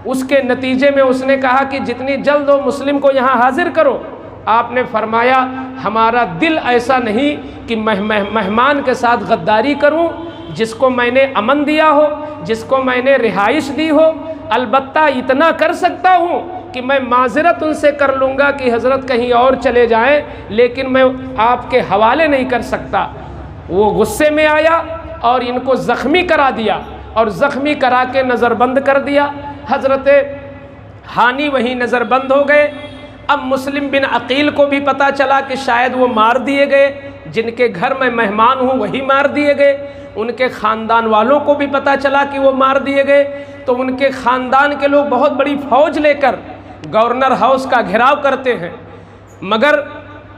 اس کے نتیجے میں اس نے کہا کہ جتنی جلد ہو مسلم کو یہاں حاضر کرو۔ آپ نے فرمایا ہمارا دل ایسا نہیں کہ مہمان کے ساتھ غداری کروں، جس کو میں نے امن دیا ہو، جس کو میں نے رہائش دی ہو۔ البتہ اتنا کر سکتا ہوں کہ میں معذرت ان سے کر لوں گا کہ حضرت کہیں اور چلے جائیں، لیکن میں آپ کے حوالے نہیں کر سکتا۔ وہ غصے میں آیا اور ان کو زخمی کرا دیا، اور زخمی کرا کے نظر بند کر دیا۔ حضرت ہانی وہیں نظر بند ہو گئے۔ اب مسلم بن عقیل کو بھی پتہ چلا کہ شاید وہ مار دیے گئے، جن کے گھر میں مہمان ہوں وہی مار دیے گئے۔ ان کے خاندان والوں کو بھی پتہ چلا کہ وہ مار دیے گئے، تو ان کے خاندان کے لوگ بہت بڑی فوج لے کر گورنر ہاؤس کا گھیراؤ کرتے ہیں۔ مگر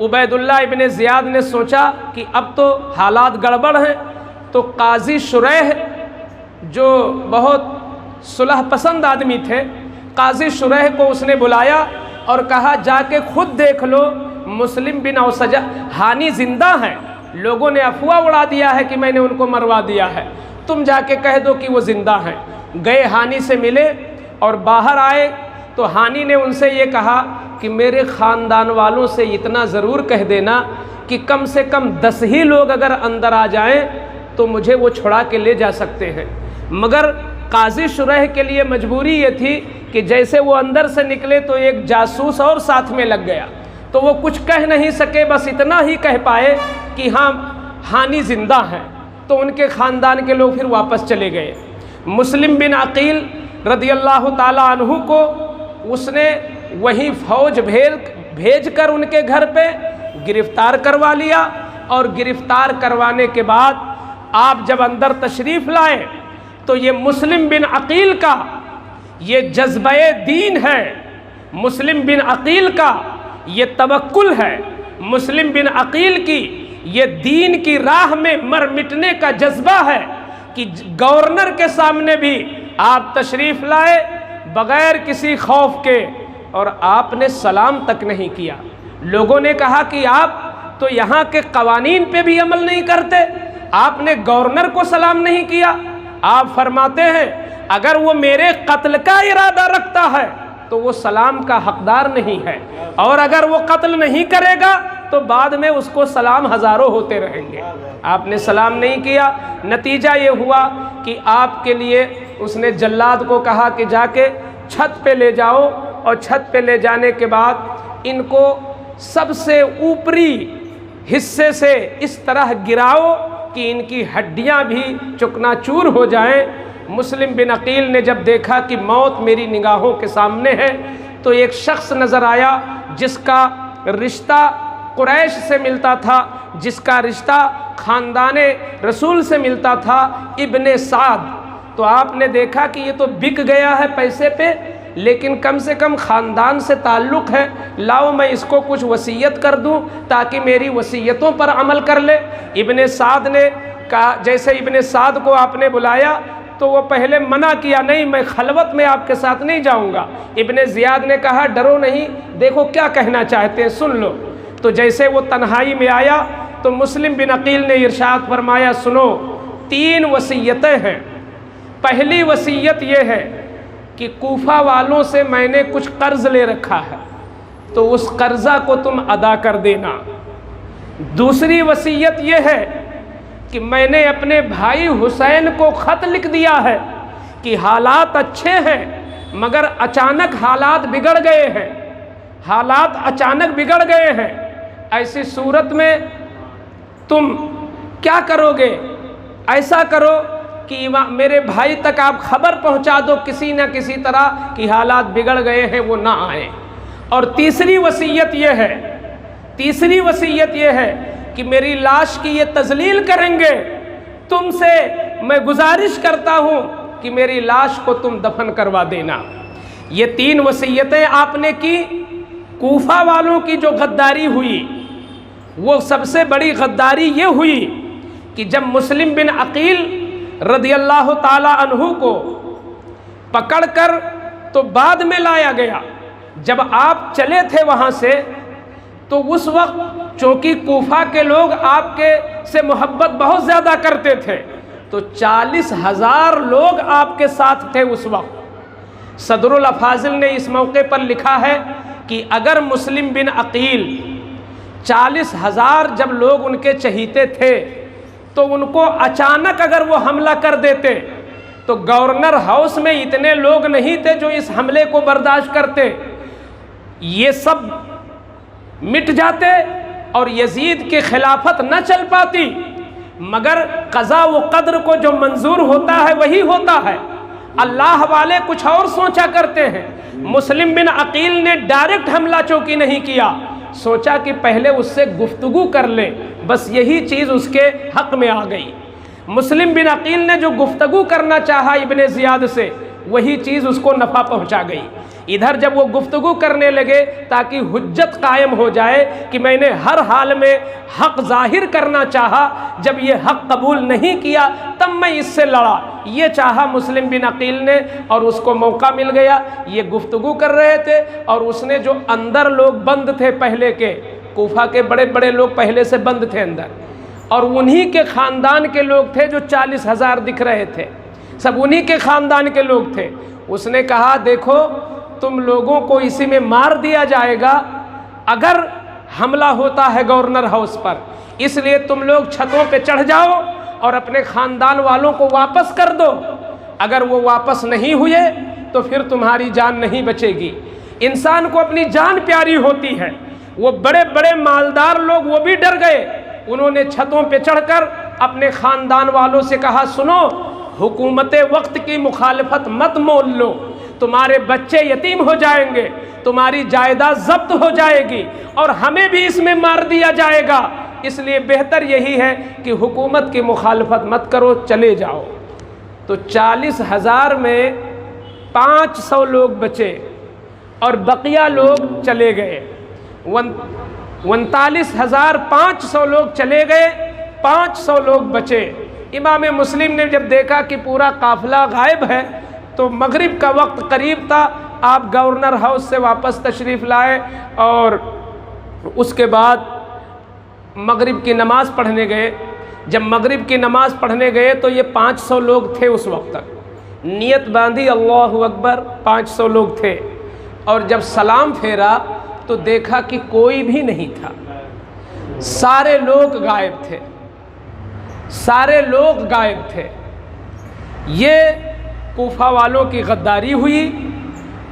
عبید اللہ ابن زیاد نے سوچا کہ اب تو حالات گڑبڑ ہیں، تو قاضی شریح جو بہت صلح پسند آدمی تھے، قاضی شریح کو اس نے بلایا اور کہا جا کے خود دیکھ لو مسلم بن اوسجہ ہانی زندہ ہیں، لوگوں نے افواہ اڑا دیا ہے کہ میں نے ان کو مروا دیا ہے، تم جا کے کہہ دو کہ وہ زندہ ہیں۔ گئے ہانی سے ملے اور باہر آئے تو ہانی نے ان سے یہ کہا کہ میرے خاندان والوں سے اتنا ضرور کہہ دینا کہ کم سے کم 10 ہی لوگ اگر اندر آ جائیں تو مجھے وہ چھڑا کے لے جا سکتے ہیں۔ مگر قاضی شریح کے لیے مجبوری یہ تھی کہ جیسے وہ اندر سے نکلے تو ایک جاسوس اور ساتھ میں لگ گیا، تو وہ کچھ کہہ نہیں سکے، بس اتنا ہی کہہ پائے کہ ہاں ہانی زندہ ہیں۔ تو ان کے خاندان کے لوگ پھر واپس چلے گئے۔ مسلم بن عقیل رضی اللہ تعالیٰ عنہ کو اس نے وہیں فوج بھیج کر ان کے گھر پہ گرفتار کروا لیا، اور گرفتار کروانے کے بعد آپ جب اندر تشریف لائے تو یہ مسلم بن عقیل کا یہ جذبہ دین ہے، مسلم بن عقیل کا یہ توکل ہے، مسلم بن عقیل کی یہ دین کی راہ میں مر مٹنے کا جذبہ ہے کہ گورنر کے سامنے بھی آپ تشریف لائے بغیر کسی خوف کے، اور آپ نے سلام تک نہیں کیا۔ لوگوں نے کہا کہ آپ تو یہاں کے قوانین پہ بھی عمل نہیں کرتے، آپ نے گورنر کو سلام نہیں کیا۔ آپ فرماتے ہیں اگر وہ میرے قتل کا ارادہ رکھتا ہے تو وہ سلام کا حقدار نہیں ہے، اور اگر وہ قتل نہیں کرے گا تو بعد میں اس کو سلام ہزاروں ہوتے رہیں گے۔ آپ نے سلام نہیں کیا، نتیجہ یہ ہوا کہ آپ کے لیے اس نے جلاد کو کہا کہ جا کے چھت پہ لے جاؤ، اور چھت پہ لے جانے کے بعد ان کو سب سے اوپری حصے سے اس طرح گراؤ کہ ان کی ہڈیاں بھی چکنا چور ہو جائیں۔ مسلم بن عقیل نے جب دیکھا کہ موت میری نگاہوں کے سامنے ہے تو ایک شخص نظر آیا جس کا رشتہ قریش سے ملتا تھا، جس کا رشتہ خاندان رسول سے ملتا تھا، ابن سعد۔ تو آپ نے دیکھا کہ یہ تو بک گیا ہے پیسے پہ، لیکن کم سے کم خاندان سے تعلق ہے، لاؤ میں اس کو کچھ وصیت کر دوں تاکہ میری وصیتوں پر عمل کر لے۔ ابن سعد نے کہا، جیسے ابن سعد کو آپ نے بلایا تو وہ پہلے منع کیا، نہیں میں خلوت میں آپ کے ساتھ نہیں جاؤں گا۔ ابن زیاد نے کہا ڈرو نہیں، دیکھو کیا کہنا چاہتے ہیں سن لو۔ تو جیسے وہ تنہائی میں آیا تو مسلم بن عقیل نے ارشاد فرمایا سنو، 3 وصیتیں ہیں۔ پہلی وصیت یہ ہے کہ کوفہ والوں سے میں نے کچھ قرض لے رکھا ہے تو اس قرضہ کو تم ادا کر دینا۔ دوسری وصیت یہ ہے کہ میں نے اپنے بھائی حسین کو خط لکھ دیا ہے کہ حالات اچھے ہیں مگر اچانک حالات بگڑ گئے ہیں، حالات اچانک بگڑ گئے ہیں، ایسی صورت میں تم کیا کرو گے؟ ایسا کرو کہ میرے بھائی تک آپ خبر پہنچا دو کسی نہ کسی طرح کہ حالات بگڑ گئے ہیں، وہ نہ آئیں۔ اور تیسری وصیت یہ ہے کہ میری لاش کی یہ تذلیل کریں گے، تم سے میں گزارش کرتا ہوں کہ میری لاش کو تم دفن کروا دینا۔ یہ 3 وصیتیں آپ نے کی۔ کوفہ والوں کی جو غداری ہوئی وہ سب سے بڑی غداری یہ ہوئی کہ جب مسلم بن عقیل رضی اللہ تعالی عنہ کو پکڑ کر تو بعد میں لایا گیا، جب آپ چلے تھے وہاں سے تو اس وقت چونکہ کوفہ کے لوگ آپ کے سے محبت بہت زیادہ کرتے تھے، تو 40,000 لوگ آپ کے ساتھ تھے اس وقت۔ صدر الافاضل نے اس موقع پر لکھا ہے کہ اگر مسلم بن عقیل 40,000 جب لوگ ان کے چہیتے تھے تو ان کو اچانک اگر وہ حملہ کر دیتے تو گورنر ہاؤس میں اتنے لوگ نہیں تھے جو اس حملے کو برداشت کرتے، یہ سب مٹ جاتے اور یزید کی خلافت نہ چل پاتی۔ مگر قضا و قدر کو جو منظور ہوتا ہے وہی ہوتا ہے، اللہ والے کچھ اور سوچا کرتے ہیں۔ مسلم بن عقیل نے ڈائریکٹ حملہ چونکہ نہیں کیا، سوچا کہ پہلے اس سے گفتگو کر لے، بس یہی چیز اس کے حق میں آ گئی۔ مسلم بن عقیل نے جو گفتگو کرنا چاہا ابن زیاد سے، وہی چیز اس کو نفع پہنچا گئی۔ ادھر جب وہ گفتگو کرنے لگے تاکہ حجت قائم ہو جائے کہ میں نے ہر حال میں حق ظاہر کرنا چاہا، جب یہ حق قبول نہیں کیا تب میں اس سے لڑا، یہ چاہا مسلم بن عقیل نے، اور اس کو موقع مل گیا۔ یہ گفتگو کر رہے تھے اور اس نے جو اندر لوگ بند تھے پہلے کے، کوفہ کے بڑے بڑے لوگ پہلے سے بند تھے اندر، اور انہی کے خاندان کے لوگ تھے جو 40,000 دکھ رہے تھے، سب انہی کے خاندان کے لوگ تھے۔ اس نے کہا دیکھو تم لوگوں کو اسی میں مار دیا جائے گا اگر حملہ ہوتا ہے گورنر ہاؤس پر، اس لیے تم لوگ چھتوں پہ چڑھ جاؤ اور اپنے خاندان والوں کو واپس کر دو، اگر وہ واپس نہیں ہوئے تو پھر تمہاری جان نہیں بچے گی۔ انسان کو اپنی جان پیاری ہوتی ہے، وہ بڑے بڑے مالدار لوگ وہ بھی ڈر گئے، انہوں نے چھتوں پہ چڑھ کر اپنے خاندان والوں سے کہا سنو، حکومت وقت کی مخالفت مت مول لو، تمہارے بچے یتیم ہو جائیں گے، تمہاری جائیداد ضبط ہو جائے گی اور ہمیں بھی اس میں مار دیا جائے گا، اس لیے بہتر یہی ہے کہ حکومت کی مخالفت مت کرو، چلے جاؤ۔ تو 40,000 میں 500 لوگ بچے اور بقیہ لوگ چلے گئے، 39,500 لوگ چلے گئے، 500 لوگ بچے۔ امام مسلم نے جب دیکھا کہ پورا قافلہ غائب ہے تو مغرب کا وقت قریب تھا، آپ گورنر ہاؤس سے واپس تشریف لائے اور اس کے بعد مغرب کی نماز پڑھنے گئے۔ جب مغرب کی نماز پڑھنے گئے تو یہ 500 لوگ تھے اس وقت تک، نیت باندھی اللہ اکبر، 500 لوگ تھے، اور جب سلام پھیرا تو دیکھا کہ کوئی بھی نہیں تھا، سارے لوگ غائب تھے، سارے لوگ غائب تھے۔ یہ کوفہ والوں کی غداری ہوئی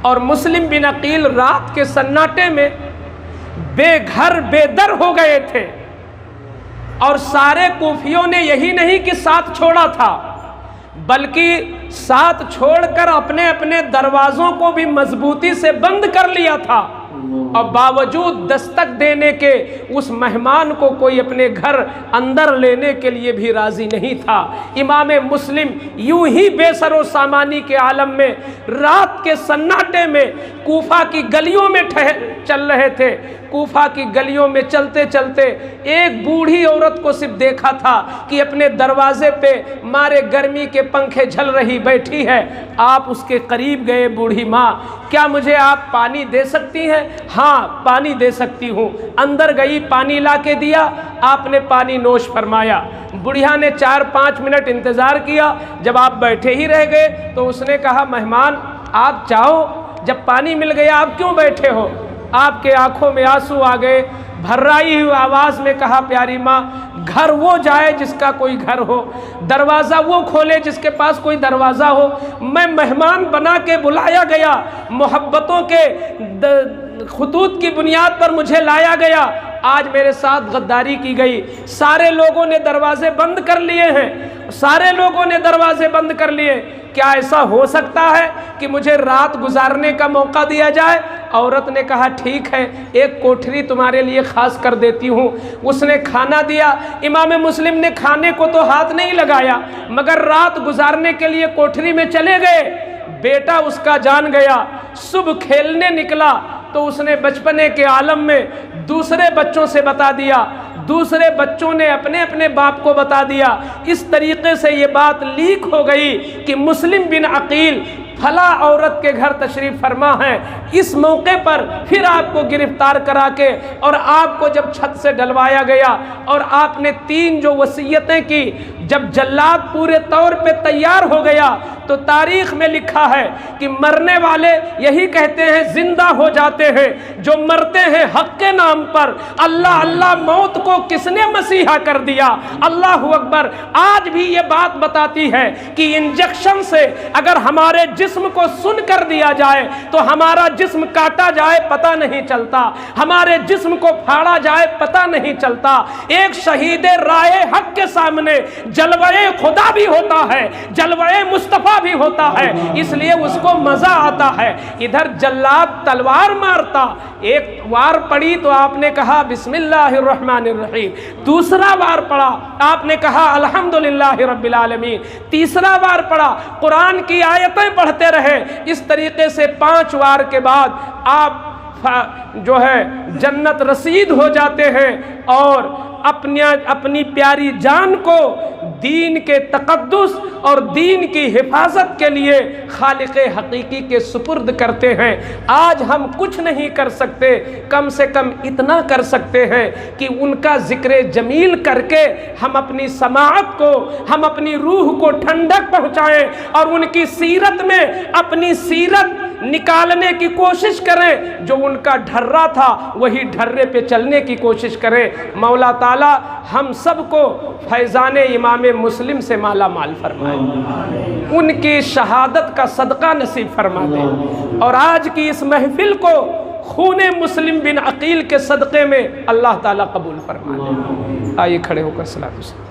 اور مسلم بن عقیل رات کے سناٹے میں بے گھر بے در ہو گئے تھے، اور سارے کوفیوں نے یہی نہیں کہ ساتھ چھوڑا تھا بلکہ ساتھ چھوڑ کر اپنے اپنے دروازوں کو بھی مضبوطی سے بند کر لیا تھا، اور باوجود دستک دینے کے اس مہمان کو کوئی اپنے گھر اندر لینے کے لیے بھی راضی نہیں تھا۔ امام مسلم یوں ہی بے سر و سامانی کے عالم میں رات کے سناٹے میں کوفہ کی گلیوں میں چل رہے تھے۔ کوفہ کی گلیوں میں چلتے چلتے ایک بوڑھی عورت کو صرف دیکھا تھا کہ اپنے دروازے پہ مارے گرمی کے پنکھے جھل رہی بیٹھی ہے۔ آپ اس کے قریب گئے، بوڑھی ماں کیا مجھے آپ پانی دے سکتی ہیں؟ ہاں پانی دے سکتی ہوں۔ اندر گئی، پانی لا کے دیا، آپ نے پانی نوش فرمایا۔ بڑھیا نے 4-5 منٹ انتظار کیا، جب آپ بیٹھے ہی رہ گئے تو اس نے کہا مہمان آپ جاؤ، جب پانی مل گیا آپ کیوں بیٹھے ہو؟ آپ کے آنکھوں میں آنسو آ گئے، بھرائی ہوئی آواز میں کہا پیاری ماں، گھر وہ جائے جس کا کوئی گھر ہو، دروازہ وہ کھولے جس کے پاس کوئی دروازہ ہو۔ میں مہمان بنا کے بلایا گیا، محبتوں کے خطوط کی بنیاد پر مجھے لایا گیا، آج میرے ساتھ غداری کی گئی۔ سارے لوگوں نے دروازے بند کر لیے ہیں، سارے لوگوں نے دروازے بند کر لیے، کیا ایسا ہو سکتا ہے کہ مجھے رات گزارنے کا موقع دیا جائے؟ عورت نے کہا ٹھیک ہے، ایک کوٹھری تمہارے لیے خاص کر دیتی ہوں۔ اس نے کھانا دیا۔ امام مسلم نے کھانے کو تو ہاتھ نہیں لگایا، مگر رات گزارنے کے لیے کوٹھری میں چلے گئے۔ بیٹا اس کا جان گیا، صبح کھیلنے نکلا تو اس نے بچپنے کے عالم میں دوسرے بچوں سے بتا دیا، دوسرے بچوں نے اپنے اپنے باپ کو بتا دیا۔ اس طریقے سے یہ بات لیک ہو گئی کہ مسلم بن عقیل فلاں عورت کے گھر تشریف فرما ہے، اس موقع پر پھر آپ کو گرفتار کرا کے اور آپ کو جب چھت سے ڈلوایا گیا اور آپ نے 3 جو وصیتیں کی، جب جلاد پورے طور پہ تیار ہو گیا تو تاریخ میں لکھا ہے کہ مرنے والے یہی کہتے ہیں زندہ ہو جاتے ہیں، جو مرتے ہیں حق کے نام پر، اللہ اللہ موت کو کس نے مسیحا کر دیا، اللہ اکبر۔ آج بھی یہ بات بتاتی ہے کہ انجیکشن سے اگر ہمارے جسم کو سن کر دیا جائے تو ہمارا جسم کاٹا جائے پتہ نہیں چلتا، ہمارے جسم کو پھاڑا جائے پتہ نہیں چلتا۔ ایک شہید رائے حق کے سامنے جلوہ خدا بھی ہوتا ہے، جلوہ مصطفیٰ بھی ہوتا ہے، اس لیے اس کو مزہ آتا ہے۔ ادھر جلاد تلوار مارتا، ایک وار پڑی تو آپ نے کہا بسم اللہ الرحمن الرحیم، دوسرا وار پڑا آپ نے کہا الحمدللہ رب العالمین، تیسرا وار پڑا قرآن کی آیتیں پڑھتے رہے۔ اس طریقے سے 5 وار کے بعد آپ جو ہے جنت رسید ہو جاتے ہیں اور اپنی پیاری جان کو دین کے تقدس اور دین کی حفاظت کے لیے خالق حقیقی کے سپرد کرتے ہیں۔ آج ہم کچھ نہیں کر سکتے، کم سے کم اتنا کر سکتے ہیں کہ ان کا ذکر جمیل کر کے ہم اپنی سماعت کو، ہم اپنی روح کو ٹھنڈک پہنچائیں اور ان کی سیرت میں اپنی سیرت نکالنے کی کوشش کریں، جو ان کا ڈھرا تھا وہی ڈھرے پہ چلنے کی کوشش کریں۔ مولا تعالی ہم سب کو فیضان امام مسلم سے مالا مال فرمائے، ان کی شہادت کا صدقہ نصیب فرما دے، اور آج کی اس محفل کو خون مسلم بن عقیل کے صدقے میں اللہ تعالیٰ قبول فرما دے۔ آئیے کھڑے ہو کر صلاۃ والسلام۔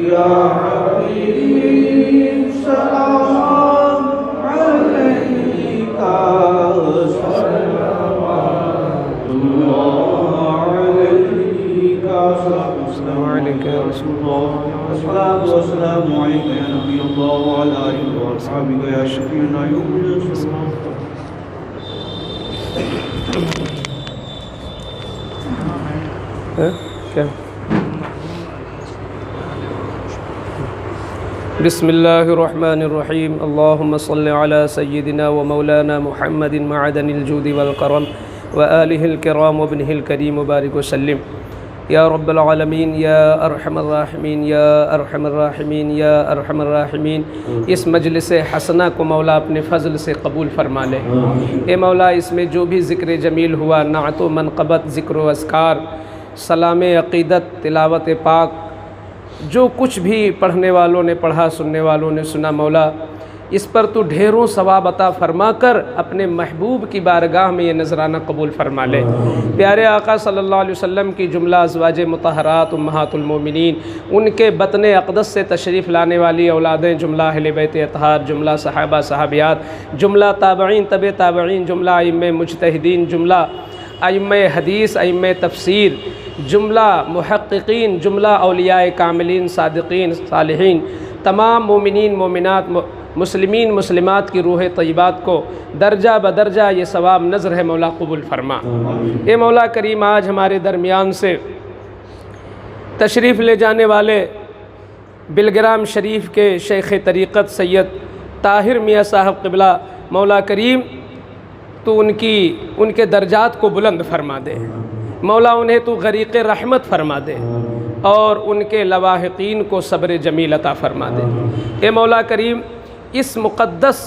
یا حبیب وأصحابك يا شفيعنا يوم القيامة. کیا بسم اللہ الرحمن الرحیم اللہم صل علی سیدنا و مولانا محمد معدن الجود والکرم وآلہ الکرام وابنہ الکریم وبارک وسلم. یا رب العالمین یا ارحم الراحمین یا ارحم الراحمین یا ارحم الراحمین. اس مجلس حسنہ کو مولا اپنے فضل سے قبول فرما لے. اے مولا اس میں جو بھی ذکر جمیل ہوا، نعت و منقبت، ذکر و اذکار، سلام عقیدت، تلاوت پاک، جو کچھ بھی پڑھنے والوں نے پڑھا، سننے والوں نے سنا، مولا اس پر تو ڈھیروں ثواب عطا فرما کر اپنے محبوب کی بارگاہ میں یہ نذرانہ قبول فرما لے. پیارے آقا صلی اللہ علیہ وسلم کی جملہ ازواج مطہرات امہات المومنین، ان کے بطن اقدس سے تشریف لانے والی اولادیں، جملہ اہل بیت اطہار، جملہ صحابہ صحابیات، جملہ تابعین طب تابعین، جملہ ائمہ مجتہدین، جملہ ائمہ حدیث، ائمہ تفسیر، جملہ محققین، جملہ اولیاء کاملین، صادقین، صالحین، تمام مومنین، مومنات، مسلمین، مسلمات کی روح طیبات کو درجہ بدرجہ یہ ثواب نذر ہے مولا قبول فرما. اے مولا کریم آج ہمارے درمیان سے تشریف لے جانے والے بلگرام شریف کے شیخ طریقت سید طاہر میاں صاحب قبلہ، مولا کریم تو ان کے درجات کو بلند فرما دے. مولا انہیں تو غریق رحمت فرما دے اور ان کے لواحقین کو صبر جمیل عطا فرما دے. اے مولا کریم اس مقدس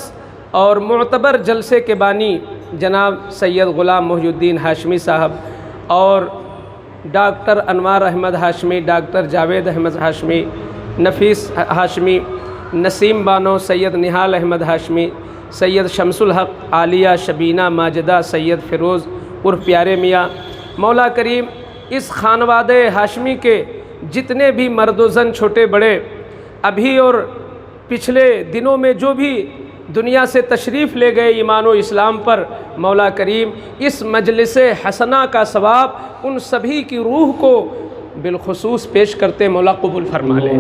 اور معتبر جلسے کے بانی جناب سید غلام محی الدین ہاشمی صاحب اور ڈاکٹر انوار احمد ہاشمی، ڈاکٹر جاوید احمد ہاشمی، نفیس ہاشمی، نسیم بانو، سید نہال احمد ہاشمی، سید شمس الحق، عالیہ شبینہ ماجدہ، سید فیروز عرف پیارے میاں. مولا کریم اس خانوادہ ہاشمی کے جتنے بھی مرد و زن، چھوٹے بڑے، ابھی اور پچھلے دنوں میں جو بھی دنیا سے تشریف لے گئے ایمان و اسلام پر، مولا کریم اس مجلس حسنہ کا ثواب ان سبھی کی روح کو بالخصوص پیش کرتے مولا قبول فرما لے.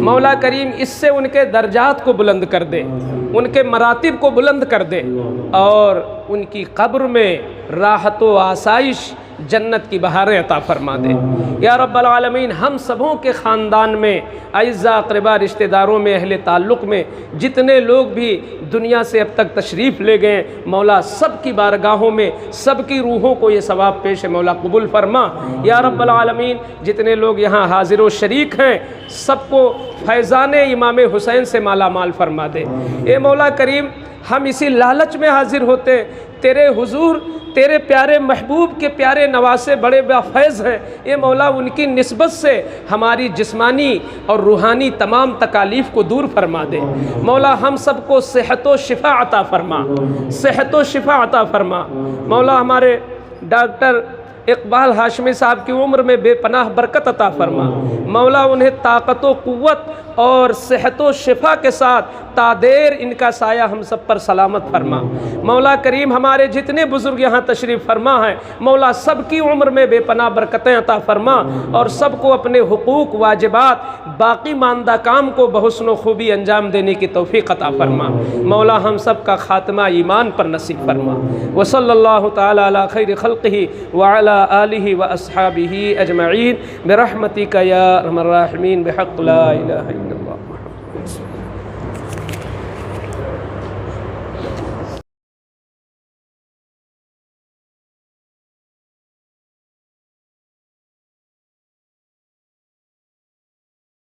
مولا کریم اس سے ان کے درجات کو بلند کر دے، ان کے مراتب کو بلند کر دے اور ان کی قبر میں راحت و آسائش، جنت کی بہاریں عطا فرما دے. یا رب العالمین ہم سبوں کے خاندان میں، اعزاء اقربا، رشتہ داروں میں، اہل تعلق میں جتنے لوگ بھی دنیا سے اب تک تشریف لے گئے، مولا سب کی بارگاہوں میں سب کی روحوں کو یہ ثواب پیش ہے مولا قبول فرما. یا رب العالمین جتنے لوگ یہاں حاضر و شریک ہیں سب کو فیضان امام حسین سے مالا مال فرما دے. اے مولا کریم ہم اسی لالچ میں حاضر ہوتے تیرے حضور، تیرے پیارے محبوب کے پیارے نواسے بڑے بافیض ہیں. اے مولا ان کی نسبت سے ہماری جسمانی اور روحانی تمام تکالیف کو دور فرما دے. مولا ہم سب کو صحت و شفا عطا فرما، صحت و شفا عطا فرما. مولا ہمارے ڈاکٹر اقبال ہاشمی صاحب کی عمر میں بے پناہ برکت عطا فرما. مولا انہیں طاقت و قوت اور صحت و شفا کے ساتھ تادیر ان کا سایہ ہم سب پر سلامت فرما. مولا کریم ہمارے جتنے بزرگ یہاں تشریف فرما ہیں مولا سب کی عمر میں بے پناہ برکتیں عطا فرما اور سب کو اپنے حقوق، واجبات، باقی ماندہ کام کو بحسن و خوبی انجام دینے کی توفیق عطا فرما. مولا ہم سب کا خاتمہ ایمان پر نصیب فرما. وصلی اللہ تعالی علی خیر خلقہ وعلی آلہ و اصحابہ اجمعین برحمتک یا ارحم الراحمین بحق لا الہ الا